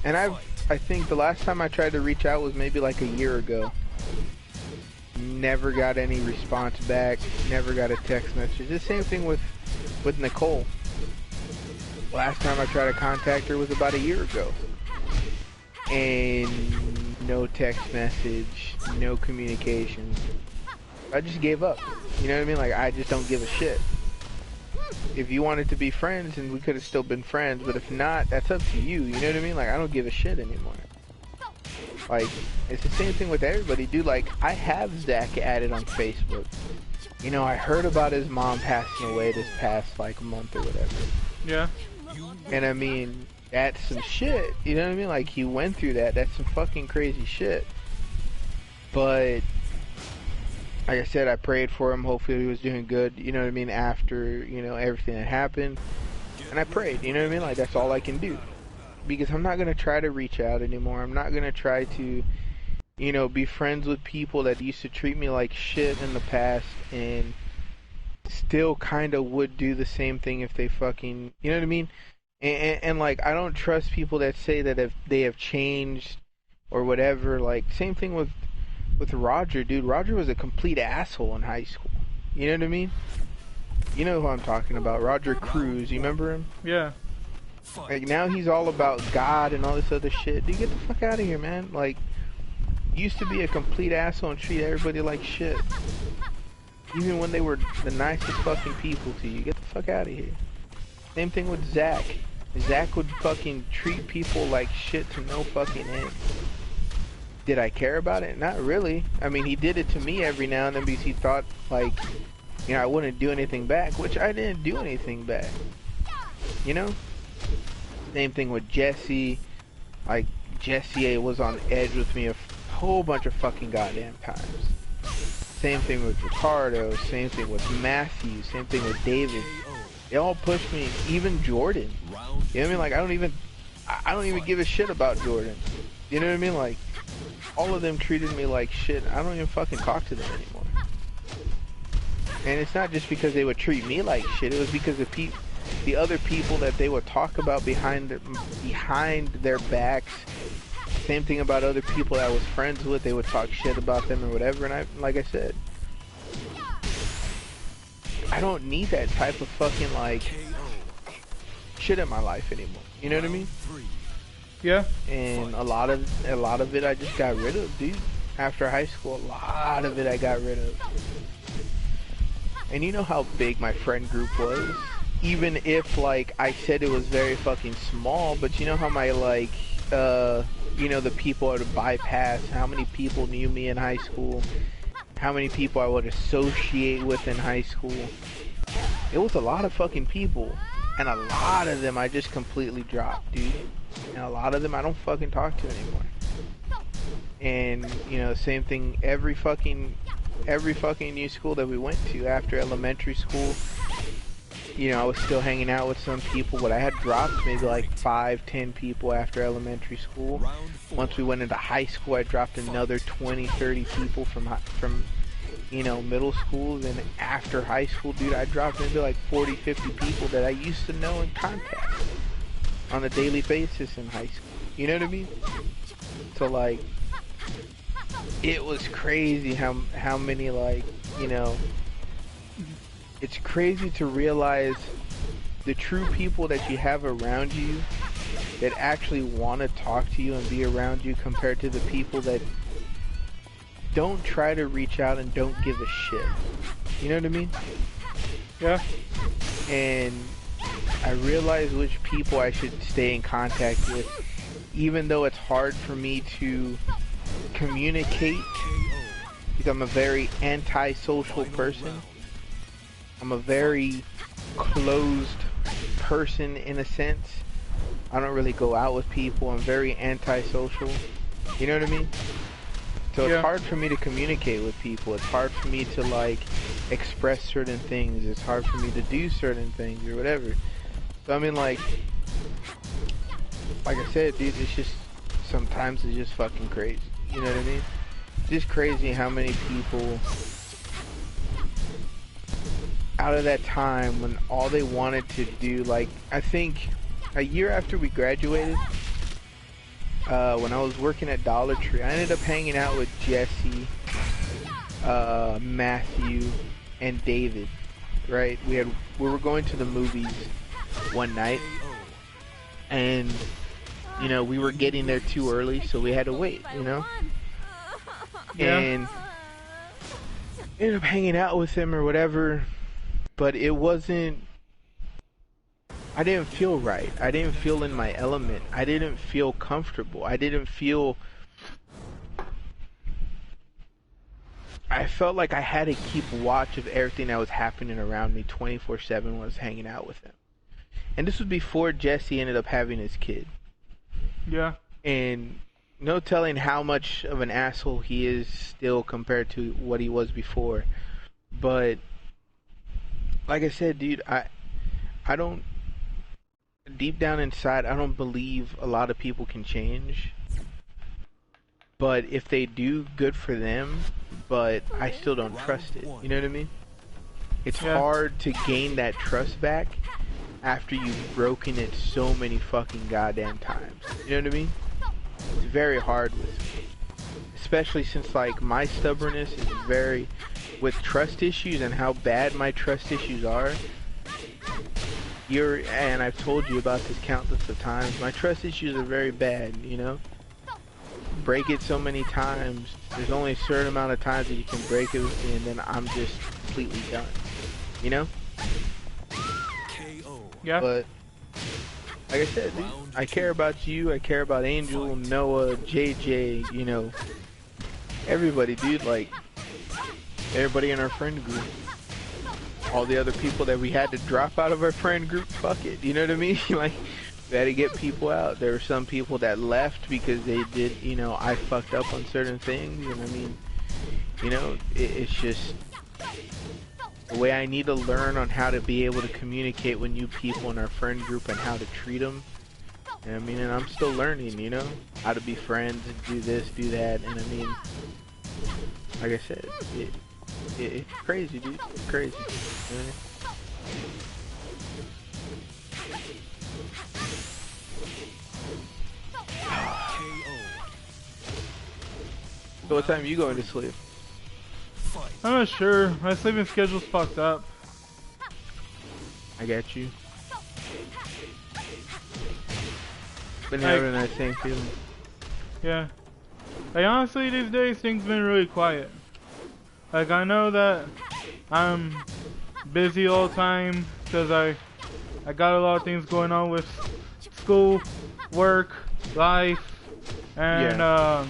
And I think the last time I tried to reach out was maybe like a year ago. Never got any response back. Never got a text message. The same thing with Nicole. Last time I tried to contact her was about a year ago. And no text message, no communication. I just gave up. You know what I mean? Like, I just don't give a shit. If you wanted to be friends, and we could have still been friends, but if not, that's up to you. You know what I mean? Like, I don't give a shit anymore. Like, it's the same thing with everybody, dude. Like, I have Zach added on Facebook. You know, I heard about his mom passing away this past, like, month or whatever. Yeah. And I mean, that's some shit. You know what I mean? Like, he went through that. That's some fucking crazy shit. But like I said, I prayed for him. Hopefully he was doing good, you know what I mean, after, you know, everything that happened. And I prayed, you know what I mean? Like, that's all I can do. Because I'm not going to try to reach out anymore. I'm not going to try to, you know, be friends with people that used to treat me like shit in the past and still kind of would do the same thing if they fucking, you know what I mean? And like, I don't trust people that say that if they have changed or whatever. Like, same thing with Roger, dude. Roger was a complete asshole in high school. You know what I mean? You know who I'm talking about. Roger Cruz. You remember him? Yeah. Like, now he's all about God and all this other shit. Dude, get the fuck out of here, man. Like, used to be a complete asshole and treat everybody like shit. Even when they were the nicest fucking people to you. Get the fuck out of here. Same thing with Zach. Zach would fucking treat people like shit to no fucking end. Did I care about it? Not really. I mean, he did it to me every now and then because he thought, like, you know, I wouldn't do anything back, which I didn't do anything back. You know? Same thing with Jesse. Like, Jesse was on edge with me a whole bunch of fucking goddamn times. Same thing with Ricardo. Same thing with Matthew. Same thing with David. They all pushed me. Even Jordan. You know what I mean? Like, I don't even give a shit about Jordan. You know what I mean? Like, all of them treated me like shit. I don't even fucking talk to them anymore. And it's not just because they would treat me like shit. It was because of the other people that they would talk about behind their backs. Same thing about other people I was friends with. They would talk shit about them or whatever. And like I said, I don't need that type of fucking, like, shit in my life anymore. You know what I mean? Yeah. And a lot of it I just got rid of, dude. After high school, a lot of it I got rid of. And you know how big my friend group was? Even if, like, I said it was very fucking small, but you know how my, like, you know, the people I would bypass, how many people knew me in high school, how many people I would associate with in high school. It was a lot of fucking people. And a lot of them I just completely dropped, dude. And a lot of them I don't fucking talk to anymore. And, you know, same thing, every fucking new school that we went to after elementary school, you know, I was still hanging out with some people, but I had dropped maybe like 5-10 people after elementary school. Once we went into high school, I dropped another 20-30 people from you know, middle school. Then after high school, dude, I dropped maybe like 40-50 people that I used to know and contact on a daily basis in high school. You know what I mean? So, like, it was crazy how many, like, you know, it's crazy to realize the true people that you have around you that actually want to talk to you and be around you compared to the people that don't try to reach out and don't give a shit. You know what I mean? Yeah. And I realize which people I should stay in contact with, even though it's hard for me to communicate, because I'm a very antisocial person. I'm a very closed person in a sense. I don't really go out with people. I'm very antisocial. You know what I mean? So it's hard for me to communicate with people. It's hard for me to like express certain things. It's hard for me to do certain things or whatever. So I mean, like I said, dude, it's just sometimes it's just fucking crazy. You know what I mean? It's just crazy how many people out of that time when all they wanted to do, like I think a year after we graduated, when I was working at Dollar Tree, I ended up hanging out with Jesse, Matthew, and David. Right? We were going to the movies one night, and you know we were getting there too early, so we had to wait. You know, and ended up hanging out with him or whatever, but it wasn't. I didn't feel right. I didn't feel in my element. I didn't feel comfortable. I felt like I had to keep watch of everything that was happening around me 24/7 when I was hanging out with him. And this was before Jesse ended up having his kid. Yeah. And no telling how much of an asshole he is still compared to what he was before. But like I said, dude, I don't, deep down inside, I don't believe a lot of people can change. But if they do, good for them. But I still don't trust it. You know what I mean? It's hard to gain that trust back after you've broken it so many fucking goddamn times. You know what I mean? It's very hard with me. Especially since, like, my stubbornness is very, with trust issues and how bad my trust issues are. And I've told you about this countless of times, my trust issues are very bad, you know? Break it so many times, there's only a certain amount of times that you can break it with me, and then I'm just completely done, you know? Yeah. But like I said, dude, I care about you, I care about Angel, Noah, JJ, you know, everybody, dude, like, everybody in our friend group. All the other people that we had to drop out of our friend group, fuck it, you know what I mean? Like, we had to get people out. There were some people that left because they did, you know, I fucked up on certain things, and I mean, you know, it's just the way I need to learn on how to be able to communicate with new people in our friend group and how to treat them. And I mean, and I'm still learning, you know, how to be friends and do this, do that, and I mean, like I said, it's crazy, dude. It's crazy. You know? So what time are you going to sleep? I'm not sure. My sleeping schedule's fucked up. I got you. Been having that same feeling. Yeah. Like, honestly, these days, things been really quiet. Like, I know that I'm busy all the time because I got a lot of things going on with school, work, life, and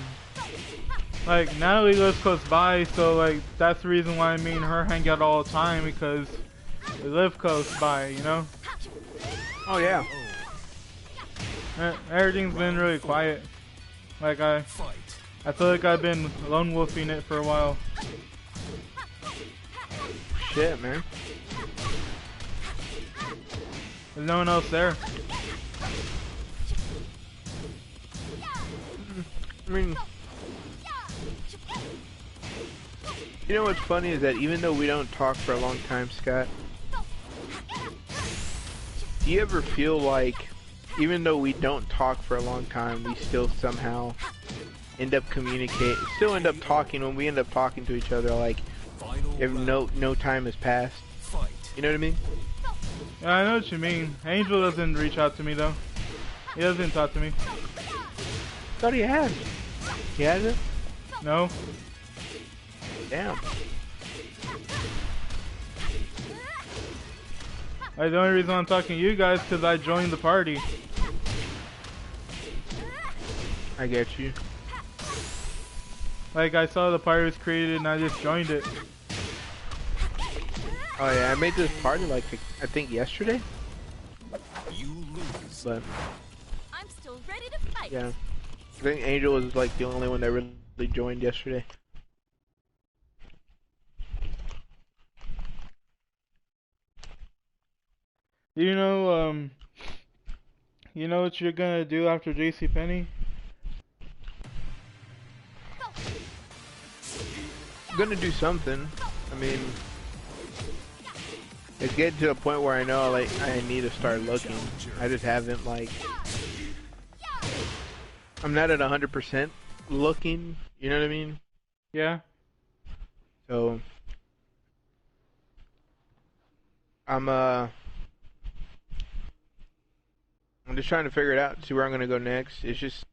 like, Natalie lives close by, so like that's the reason why me and her hang out all the time, because we live close by, you know? Oh yeah. Everything's been really quiet. Like, I feel like I've been lone wolfing it for a while. Shit, man. There's no one else there. I mean, you know what's funny is that even though we don't talk for a long time, Scott, do you ever feel like even though we don't talk for a long time, we still somehow end up still end up talking when we end up talking to each other, like if no time has passed? You know what I mean? Yeah, I know what you mean. Angel doesn't reach out to me though. He doesn't talk to me. Thought he has. He hasn't? No. Damn. Like, the only reason I'm talking to you guys because I joined the party. I get you. Like, I saw the party was created and I just joined it. Oh yeah, I made this party like I think yesterday. You lose. But I'm still ready to fight. yeah, I think Angel was like the only one that really joined yesterday. You know what you're gonna do after JCPenney? I'm gonna do something. I mean, it's getting to a point where I know like I need to start looking. I just haven't like. I'm not at 100% looking. You know what I mean? Yeah. So I'm just trying to figure it out, see where I'm gonna go next. It's just,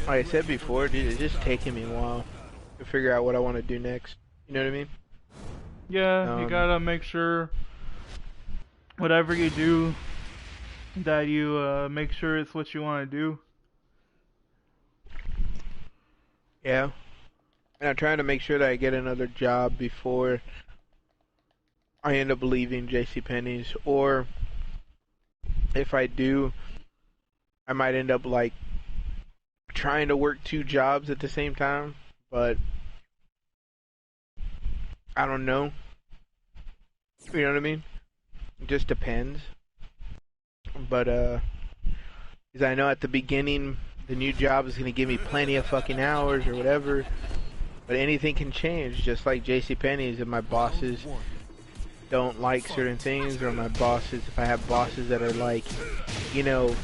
like I said before, dude, it's just taking me a while to figure out what I want to do next. You know what I mean? Yeah, you gotta make sure whatever you do that you make sure it's what you want to do. Yeah. And I'm trying to make sure that I get another job before I end up leaving JCPenney's, or if I do, I might end up like trying to work 2 jobs at the same time, but I don't know. You know what I mean? It just depends. But because I know at the beginning the new job is gonna give me plenty of fucking hours or whatever, but anything can change, just like JCPenney's, and my bosses don't like certain things, or my bosses, if I have bosses that are like, you know,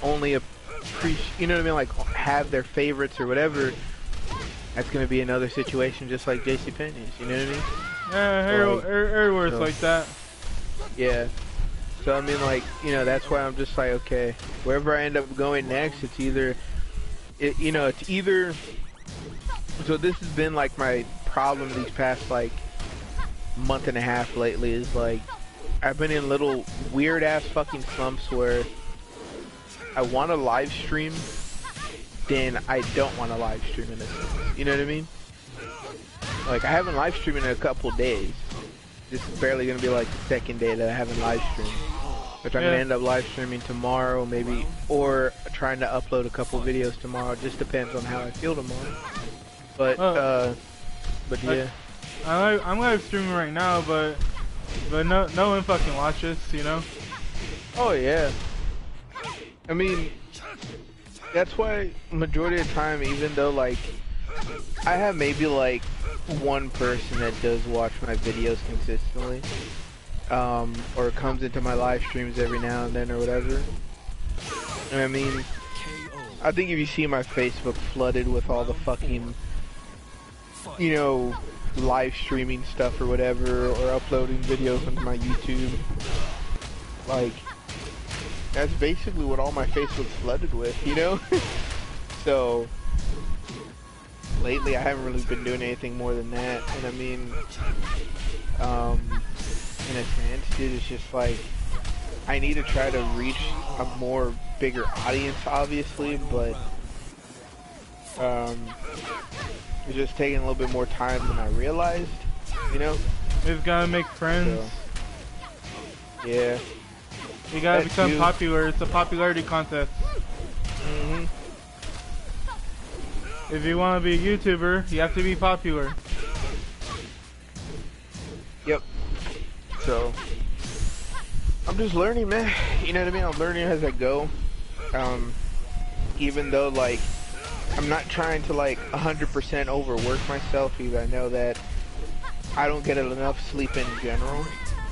only you know what I mean, like have their favorites or whatever, that's gonna be another situation just like JCPenney's, you know what I mean? Yeah, Like, everywhere's like that. Yeah. So I mean, like, you know, that's why I'm just like, okay, wherever I end up going next, it's either, it's either, so this has been like my problem these past like month and a half lately, is like I've been in little weird ass fucking slumps where I want to live stream, then I don't want to live stream in a sense. You know what I mean? Like I haven't live streamed in a couple days. This is barely gonna be like the second day that I haven't live streamed, which I'm gonna end up live streaming tomorrow maybe, or trying to upload a couple videos tomorrow. It just depends on how I feel tomorrow. But yeah. I'm live streaming right now, but no one fucking watches, you know? Oh yeah. I mean, that's why majority of the time, even though like I have maybe like one person that does watch my videos consistently, or comes into my live streams every now and then or whatever. And I mean, I think if you see my Facebook flooded with all the fucking, you know, live streaming stuff or whatever, or uploading videos onto my YouTube, like that's basically what all my Facebook's flooded with, you know? So lately I haven't really been doing anything more than that, and I mean, in a sense, dude, it's just like I need to try to reach a more bigger audience, obviously, but it's just taking a little bit more time than I realized, you know? We've gotta make friends. So, yeah. You gotta become popular. It's a popularity contest. Mm-hmm. If you want to be a YouTuber, you have to be popular. Yep. So I'm just learning, man. You know what I mean? I'm learning as I go. Even though like I'm not trying to like 100% overwork myself, because I know that I don't get enough sleep in general.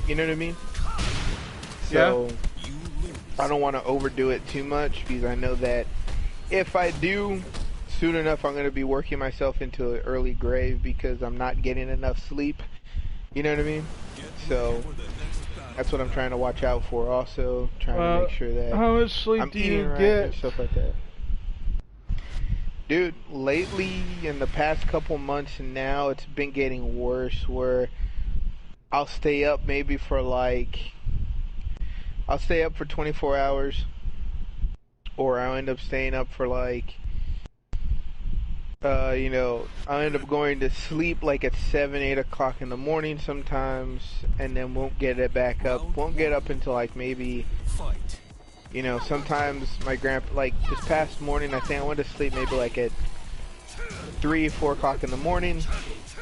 You know what I mean? So I don't want to overdo it too much, because I know that if I do, soon enough I'm going to be working myself into an early grave because I'm not getting enough sleep. You know what I mean? So that's what I'm trying to watch out for. Also trying to make sure that how much sleep I'm do eating you right get? and stuff like that. Dude, lately, in the past couple months now, it's been getting worse where I'll stay up maybe for like, I'll stay up for 24 hours, or I'll end up staying up for like, you know, I'll end up going to sleep like at 7, 8 o'clock in the morning sometimes, and then won't get it back up, won't get up until like maybe, Fight. you know, sometimes my grandpa, like this past morning, I think I went to sleep maybe like at 3, 4 o'clock in the morning,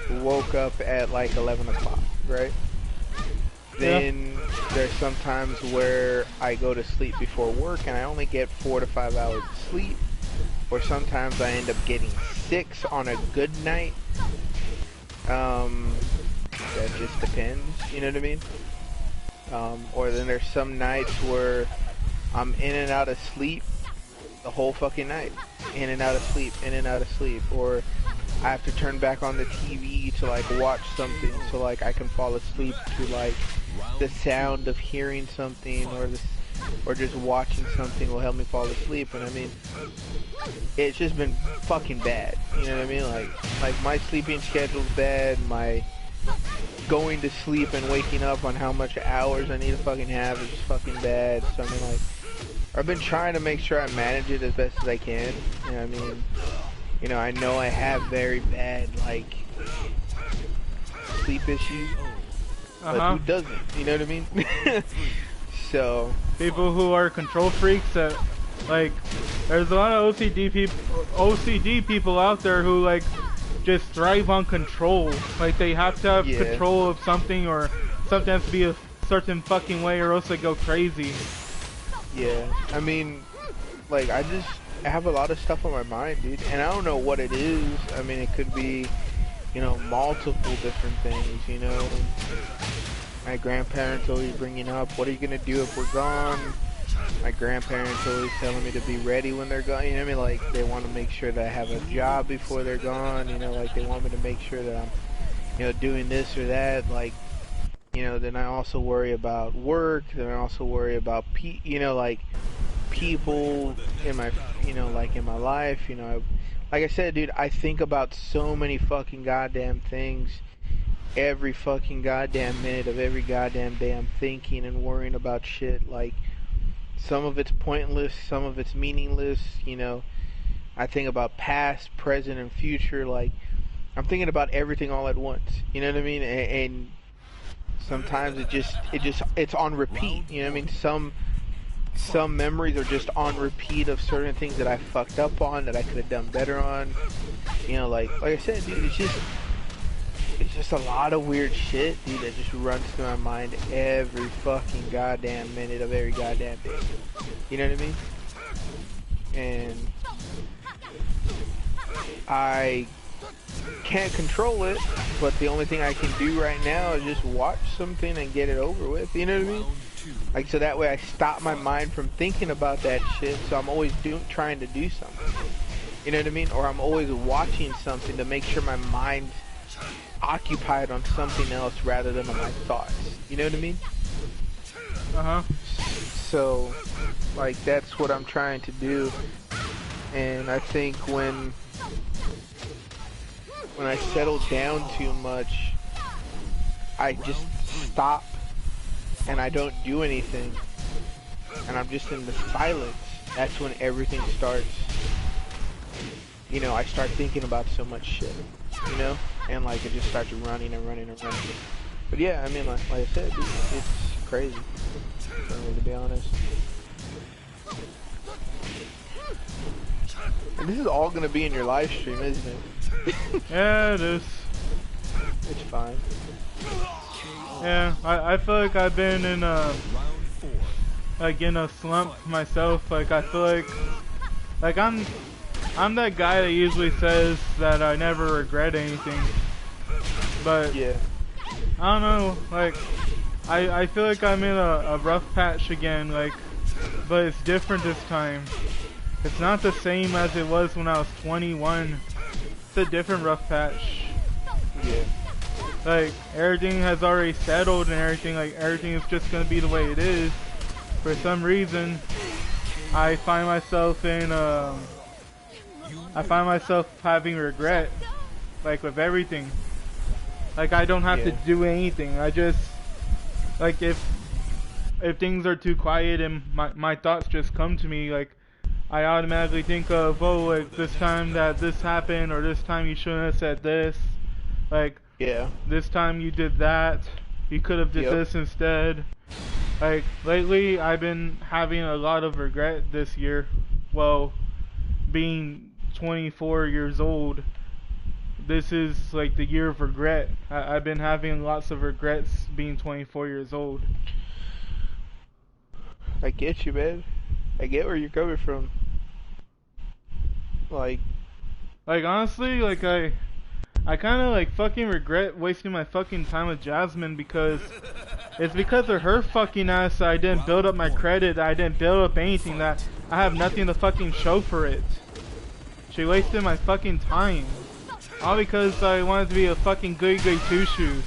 woke up at like 11 o'clock, right? Then there's some times where I go to sleep before work and I only get 4 to 5 hours of sleep, or sometimes I end up getting 6 on a good night. That just depends, you know what I mean? Or then there's some nights where I'm in and out of sleep the whole fucking night. In and out of sleep, in and out of sleep. Or I have to turn back on the TV to like watch something so like I can fall asleep to like the sound of hearing something, or just watching something will help me fall asleep. And I mean, it's just been fucking bad. You know what I mean? Like my sleeping schedule's bad, my going to sleep and waking up on how much hours I need to fucking have is fucking bad. So I mean, like, I've been trying to make sure I manage it as best as I can. You know what I mean? You know I have very bad, like, sleep issues. But who doesn't? You know what I mean? So people who are control freaks that, like, there's a lot of OCD people out there who like just thrive on control. Like they have to have control of something, or something has to be a certain fucking way, or else they go crazy. Yeah, I mean, like I have a lot of stuff on my mind, dude, and I don't know what it is. I mean, it could be, you know, multiple different things, you know. My grandparents always bringing up, what are you gonna do if we're gone? My grandparents always telling me to be ready when they're gone. You know what I mean? Like, they want to make sure that I have a job before they're gone. You know, like, they want me to make sure that I'm, you know, doing this or that. Like, you know, then I also worry about work. Then I also worry about, you know, like, people in my, you know, like, in my life. You know, like I said, dude, I think about so many fucking goddamn things. Every fucking goddamn minute of every goddamn day I'm thinking and worrying about shit. Like, some of it's pointless, some of it's meaningless, you know. I think about past, present, and future. Like, I'm thinking about everything all at once. You know what I mean? And sometimes it's on repeat. You know what I mean? Some memories are just on repeat of certain things that I fucked up on, that I could have done better on. You know, like I said, dude, it's just a lot of weird shit, dude, that just runs through my mind every fucking goddamn minute of every goddamn day. You know what I mean? And I can't control it, but the only thing I can do right now is just watch something and get it over with. You know what I mean? Like, so that way I stop my mind from thinking about that shit, so I'm always trying to do something. You know what I mean? Or I'm always watching something to make sure my mind's occupied on something else rather than on my thoughts. You know what I mean? So, like, that's what I'm trying to do. And I think when I settle down too much, I just stop and I don't do anything, and I'm just in the silence. That's when everything starts. You know, I start thinking about so much shit, you know? And like, it just starts running and running and running. But yeah, I mean, like I said, dude, it's crazy, to be honest. And this is all gonna be in your live stream, isn't it? Yeah, it is. It's fine. Yeah, I feel like I've been in a slump myself. Like, I feel like I'm that guy that usually says that I never regret anything, but yeah, I don't know, like, I feel like I'm in a rough patch again, like, but it's different this time. It's not the same as it was when I was 21. It's a different rough patch. Yeah. Like, everything has already settled and everything, like, everything is just gonna be the way it is. For some reason, I find myself in I find myself having regret, like with everything. Like I don't have to do anything. I just, like if things are too quiet and my thoughts just come to me, like I automatically think of, oh, like this time that this happened, or this time you shouldn't have said this. Like, this time you did that. You could have did this instead. Like, lately I've been having a lot of regret this year. Well, being 24 years old, this is like the year of regret. I've been having lots of regrets being 24 years old. I get you, man. I get where you're coming from. Like honestly, like I kind of like fucking regret wasting my fucking time with Jasmine, because it's because of her fucking ass that I didn't build up my credit, that I didn't build up anything, that I have nothing to fucking show for it. She wasted my fucking time. All because I wanted to be a fucking goody two shoes.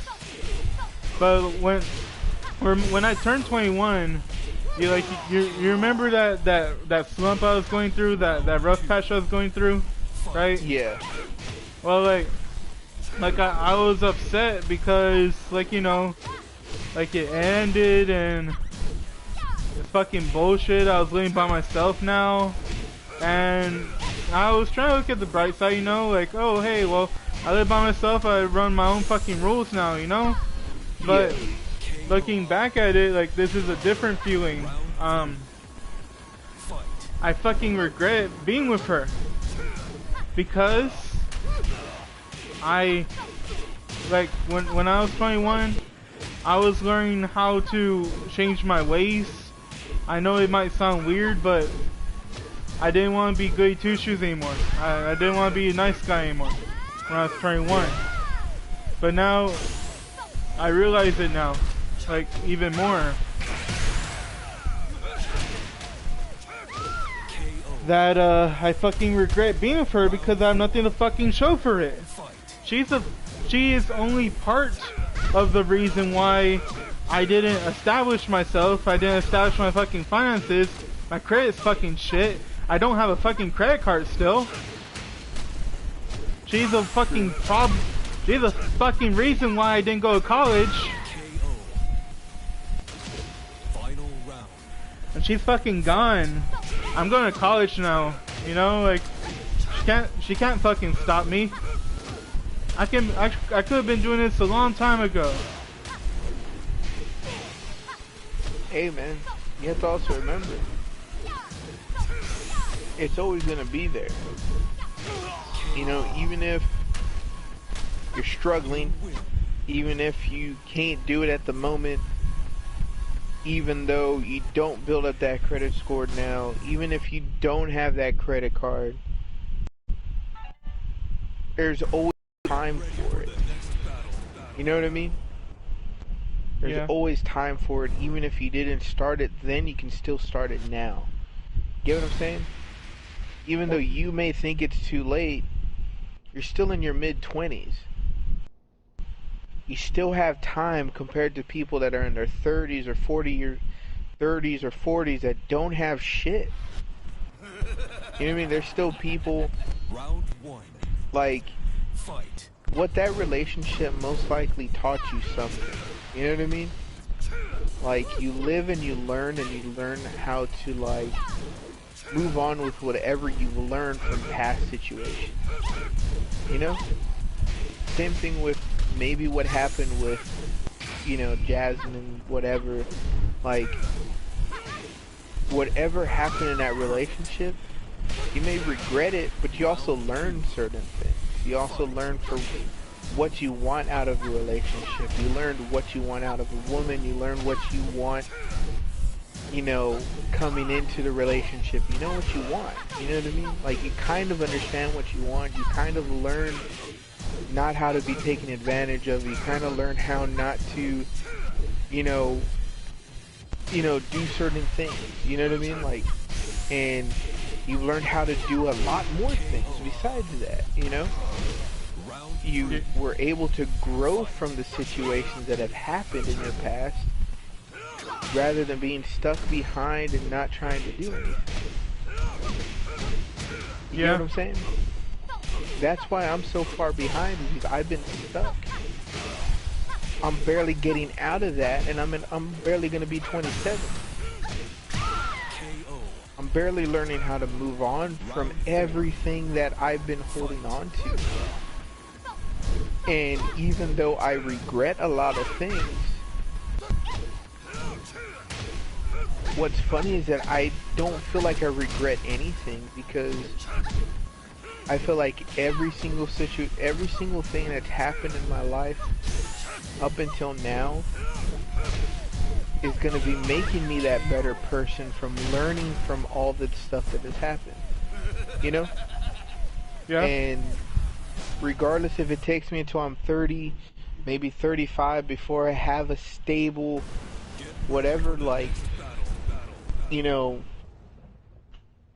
But when I turned 21, you remember that slump I was going through, that rough patch I was going through, right? Yeah. Well, like I was upset because, like, you know, like it ended and it's fucking bullshit. I was living by myself now, and I was trying to look at the bright side, you know, like, oh hey, well, I live by myself, I run my own fucking rules now, you know. But looking back at it, like, this is a different feeling. I fucking regret being with her because I, like, when I was 21, I was learning how to change my ways. I know it might sound weird, but I didn't want to be goody two shoes anymore. I didn't want to be a nice guy anymore when I was 21. But now I realize it now, like, even more. That I fucking regret being with her because I have nothing to fucking show for it. She is only part of the reason why I didn't establish myself. I didn't establish my fucking finances. My credit's fucking shit. I don't have a fucking credit card still. She's a fucking problem. She's a fucking reason why I didn't go to college. And she's fucking gone. I'm going to college now. You know, like, she can't fucking stop me. I could have been doing this a long time ago. Hey man, you have to also remember, it's always gonna be there. You know, even if you're struggling, even if you can't do it at the moment, even though you don't build up that credit score now, even if you don't have that credit card, there's always time for it. You know what I mean? There's always time for it. Even if you didn't start it then, you can still start it now. Get what I'm saying? Even though you may think it's too late, you're still in your mid-20s. You still have time compared to people that are in their 30s or 30s or 40s that don't have shit. You know what I mean? There's still people like, what that relationship most likely taught you something. You know what I mean? Like, you live and you learn how to, like, move on with whatever you've learned from past situations. You know? Same thing with maybe what happened with, you know, Jasmine, whatever. Like, whatever happened in that relationship, you may regret it, but you also learn certain things. You also learn for what you want out of your relationship. You learned what you want out of a woman. You learn what you want, you know, coming into the relationship. You know what you want. You know what I mean? Like, you kind of understand what you want. You kind of learn not how to be taken advantage of. You kind of learn how not to, you know, do certain things. You know what I mean? Like, and you've learned how to do a lot more things besides that, you know? You were able to grow from the situations that have happened in your past rather than being stuck behind and not trying to do anything. You know what I'm saying? That's why I'm so far behind, because I've been stuck. I'm barely getting out of that, and I'm barely gonna be 27. I'm barely learning how to move on from everything that I've been holding on to. And even though I regret a lot of things, what's funny is that I don't feel like I regret anything, because I feel like every single thing that's happened in my life up until now is going to be making me that better person from learning from all the stuff that has happened. You know? Yeah. And regardless if it takes me until I'm 30, maybe 35 before I have a stable whatever, like, you know,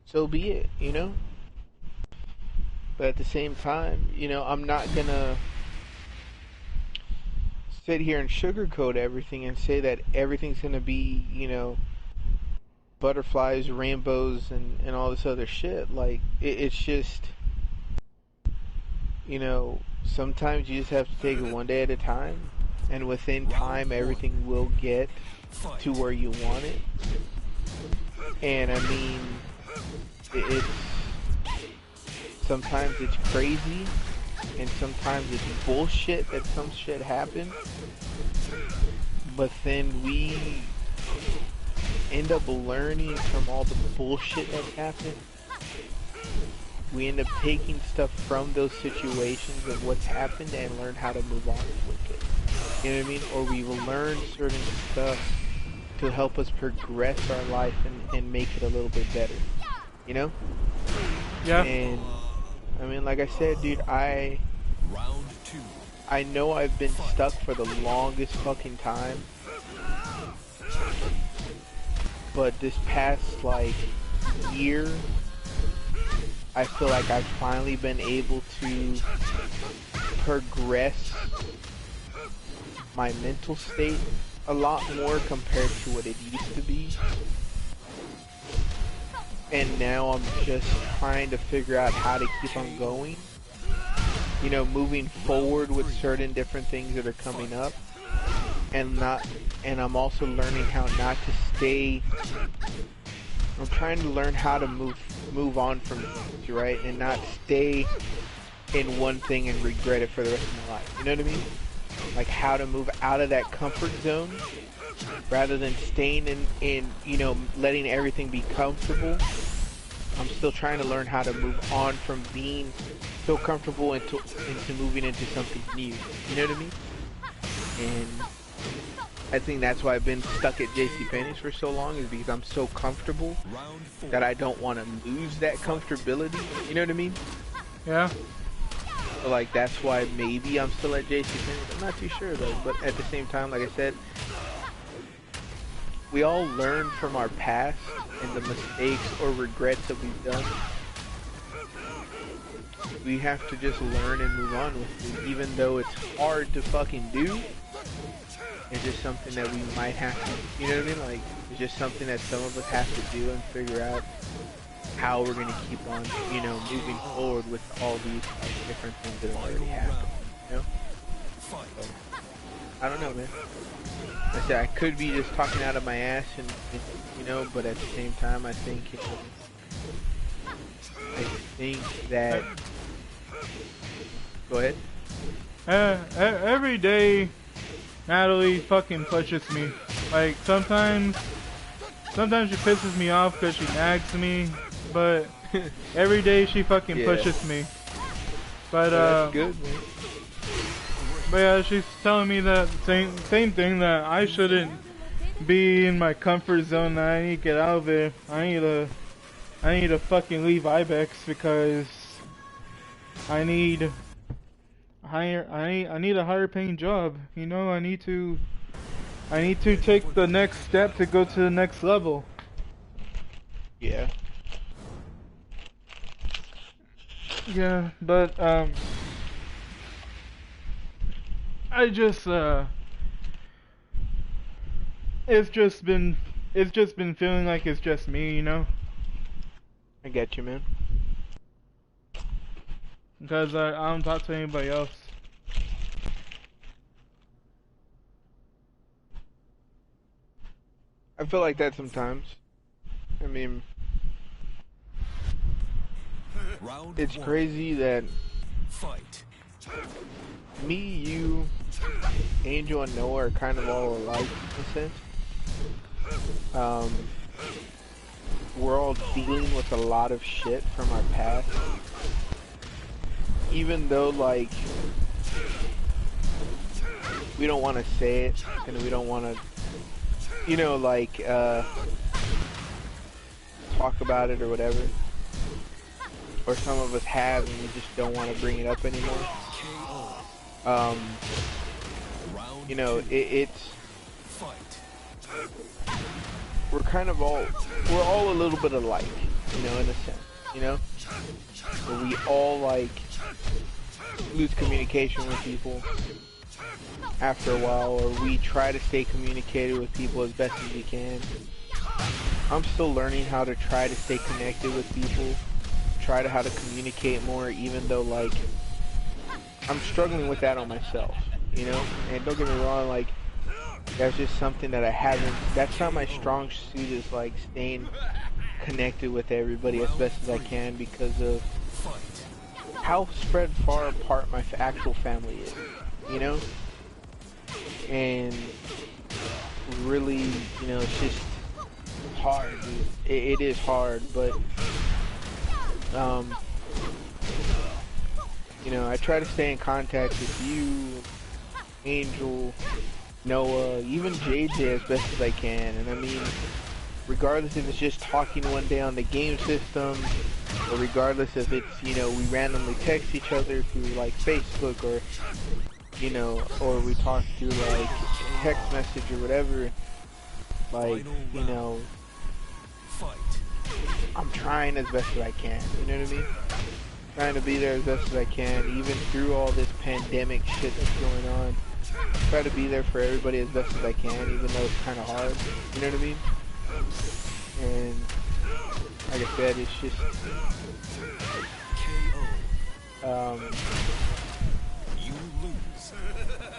so be it, you know? But at the same time, you know, I'm not gonna sit here and sugarcoat everything and say that everything's gonna be, you know, butterflies, rainbows, and all this other shit. Like, it's just, you know, sometimes you just have to take it one day at a time, and within time, everything will get to where you want it. And I mean, it's sometimes it's crazy, and sometimes it's bullshit that some shit happens, but then we end up learning from all the bullshit that happened. We end up taking stuff from those situations of what's happened and learn how to move on with it. You know what I mean? Or we will learn certain stuff to help us progress our life and make it a little bit better. You know? Yeah. And I mean, like I said, dude, I know I've been stuck for the longest fucking time, but this past, like, year, I feel like I've finally been able to progress my mental state a lot more compared to what it used to be. And now I'm just trying to figure out how to keep on going. You know, moving forward with certain different things that are coming up. And I'm also learning how not to stay. I'm trying to learn how to move on from things, right? And not stay in one thing and regret it for the rest of my life. You know what I mean? Like, how to move out of that comfort zone rather than staying in, you know, letting everything be comfortable. I'm still trying to learn how to move on from being so comfortable into moving into something new. You know what I mean? And I think that's why I've been stuck at JCPenney's for so long, is because I'm so comfortable that I don't want to lose that comfortability. You know what I mean? Yeah. So, like, that's why maybe I'm still at JCPenney's. I'm not too sure though. But at the same time, like I said, we all learn from our past and the mistakes or regrets that we've done. We have to just learn and move on with it, even though it's hard to fucking do. It's just something that we might have to, you know what I mean? Like, it's just something that some of us have to do and figure out how we're going to keep on, you know, moving forward with all these, like, different things that have already happened, you know? So, I don't know, man. I said I could be just talking out of my ass and you know, but at the same time, I think that. Go ahead. Every day, Natalie fucking pushes me. Like, sometimes she pisses me off because she nags me, but every day she fucking pushes me. But that's good, man. But yeah, she's telling me that same thing, that I shouldn't be in my comfort zone, that I need to get out of it. I need to fucking leave Ibex because I need a higher paying job. You know, I need to take the next step to go to the next level. Yeah. Yeah, but I just it's just been feeling like it's just me, you know? I get you, man. Because I don't talk to anybody else. I feel like that sometimes. I mean, Round it's one. crazy that Fight. me, you, Angel, and Noah are kind of all alike in a sense. We're all dealing with a lot of shit from our past. Even though, like, we don't want to say it, and we don't want to, you know, like, talk about it or whatever. Or some of us have, and we just don't want to bring it up anymore. You know, it's... We're kind of all... We're all a little bit alike, you know, in a sense, you know? Where we all, like, lose communication with people after a while, or we try to stay communicated with people as best as we can. I'm still learning how to try to stay connected with people, try to how to communicate more, even though, like, I'm struggling with that on myself, you know? And don't get me wrong, like, that's just something that I haven't, that's not my strong suit, is like staying connected with everybody as best as I can because of how spread far apart my actual family is, you know? And really, you know, it's just hard, dude. It is hard, but you know, I try to stay in contact with you, Angel, Noah, even JJ as best as I can. And I mean, regardless if it's just talking one day on the game system, or regardless if it's, you know, we randomly text each other through like Facebook, or, you know, or we talk through like text message or whatever, like, you know, I'm trying as best as I can, you know what I mean? Trying to be there as best as I can, even through all this pandemic shit that's going on. Try to be there for everybody as best as I can, even though it's kind of hard, you know what I mean? And like I said, it's just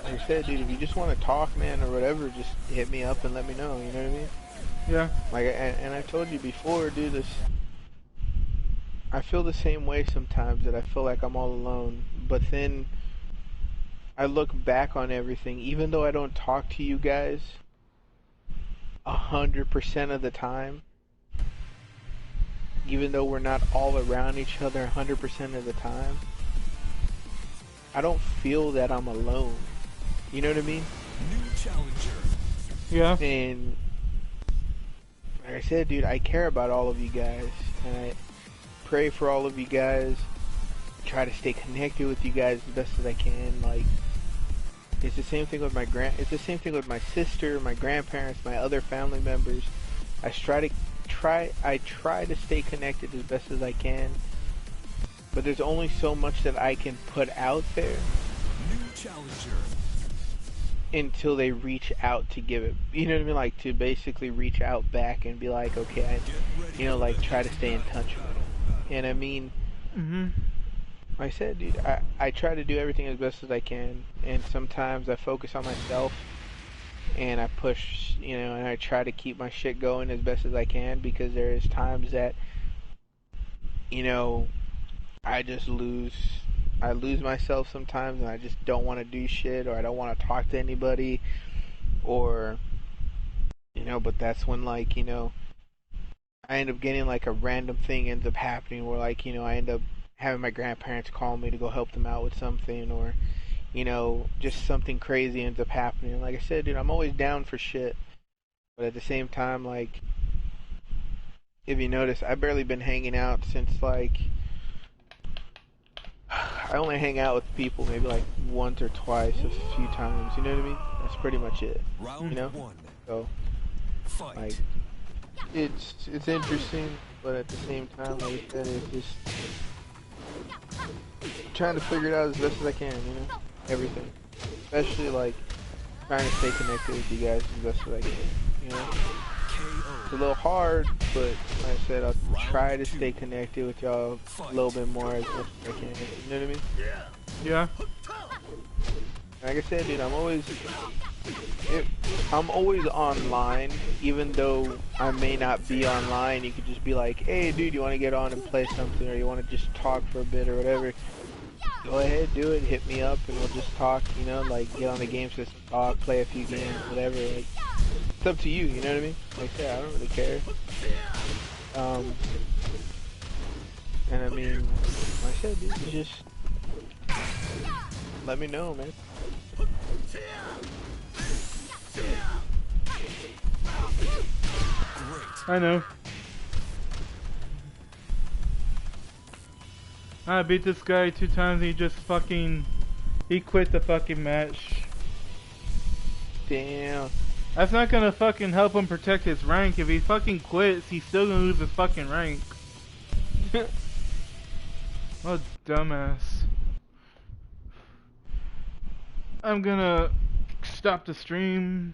like I said, dude, if you just want to talk, man, or whatever, just hit me up and let me know, you know what I mean? Yeah. Like, and I told you before, dude, this, I feel the same way sometimes, that I feel like I'm all alone, but then I look back on everything, even though I don't talk to you guys 100% of the time, even though we're not all around each other 100% of the time, I don't feel that I'm alone. You know what I mean? New challenger. Yeah. And like I said, dude, I care about all of you guys, and I pray for all of you guys. Try to stay connected with you guys as best as I can. Like, it's the same thing with my it's the same thing with my sister, my grandparents, my other family members. I try to stay connected as best as I can, but there's only so much that I can put out there. New challenger. Until they reach out to give it, you know what I mean? Like, to basically reach out back and be like, okay, you know, like, try to stay in touch with them. And I mean, like I said, dude, I try to do everything as best as I can, and sometimes I focus on myself, and I push, you know, and I try to keep my shit going as best as I can, because there is times that, you know, I lose myself sometimes, and I just don't want to do shit, or I don't want to talk to anybody, or, you know, but that's when, like, you know, I end up getting, like, a random thing ends up happening where, like, you know, I end up having my grandparents call me to go help them out with something, or, you know, just something crazy ends up happening. Like I said, dude, I'm always down for shit, but at the same time, like, if you notice, I've barely been hanging out since, like, I only hang out with people maybe like once or twice, a few times, you know what I mean? That's pretty much it, you know? So, like, it's interesting, but at the same time, like I said, it's just trying to figure it out as best as I can, you know? Everything. Especially, like, trying to stay connected with you guys as best as I can, you know? It's a little hard, but like I said, I'll try to stay connected with y'all a little bit more as much as I can. You know what I mean? Yeah. Like I said, dude, I'm always online, even though I may not be online. You could just be like, hey, dude, you want to get on and play something, or you want to just talk for a bit or whatever. Go ahead, do it. Hit me up, and we'll just talk. You know, like get on the game system, talk, play a few games, whatever. Like, it's up to you. You know what I mean? Like I said, I don't really care. And I mean, like I said, dude, you just let me know, man. I know. I beat this guy 2 times and he quit the fucking match. Damn. That's not gonna fucking help him protect his rank. If he fucking quits, he's still gonna lose his fucking rank. Oh, dumbass. I'm gonna stop the stream.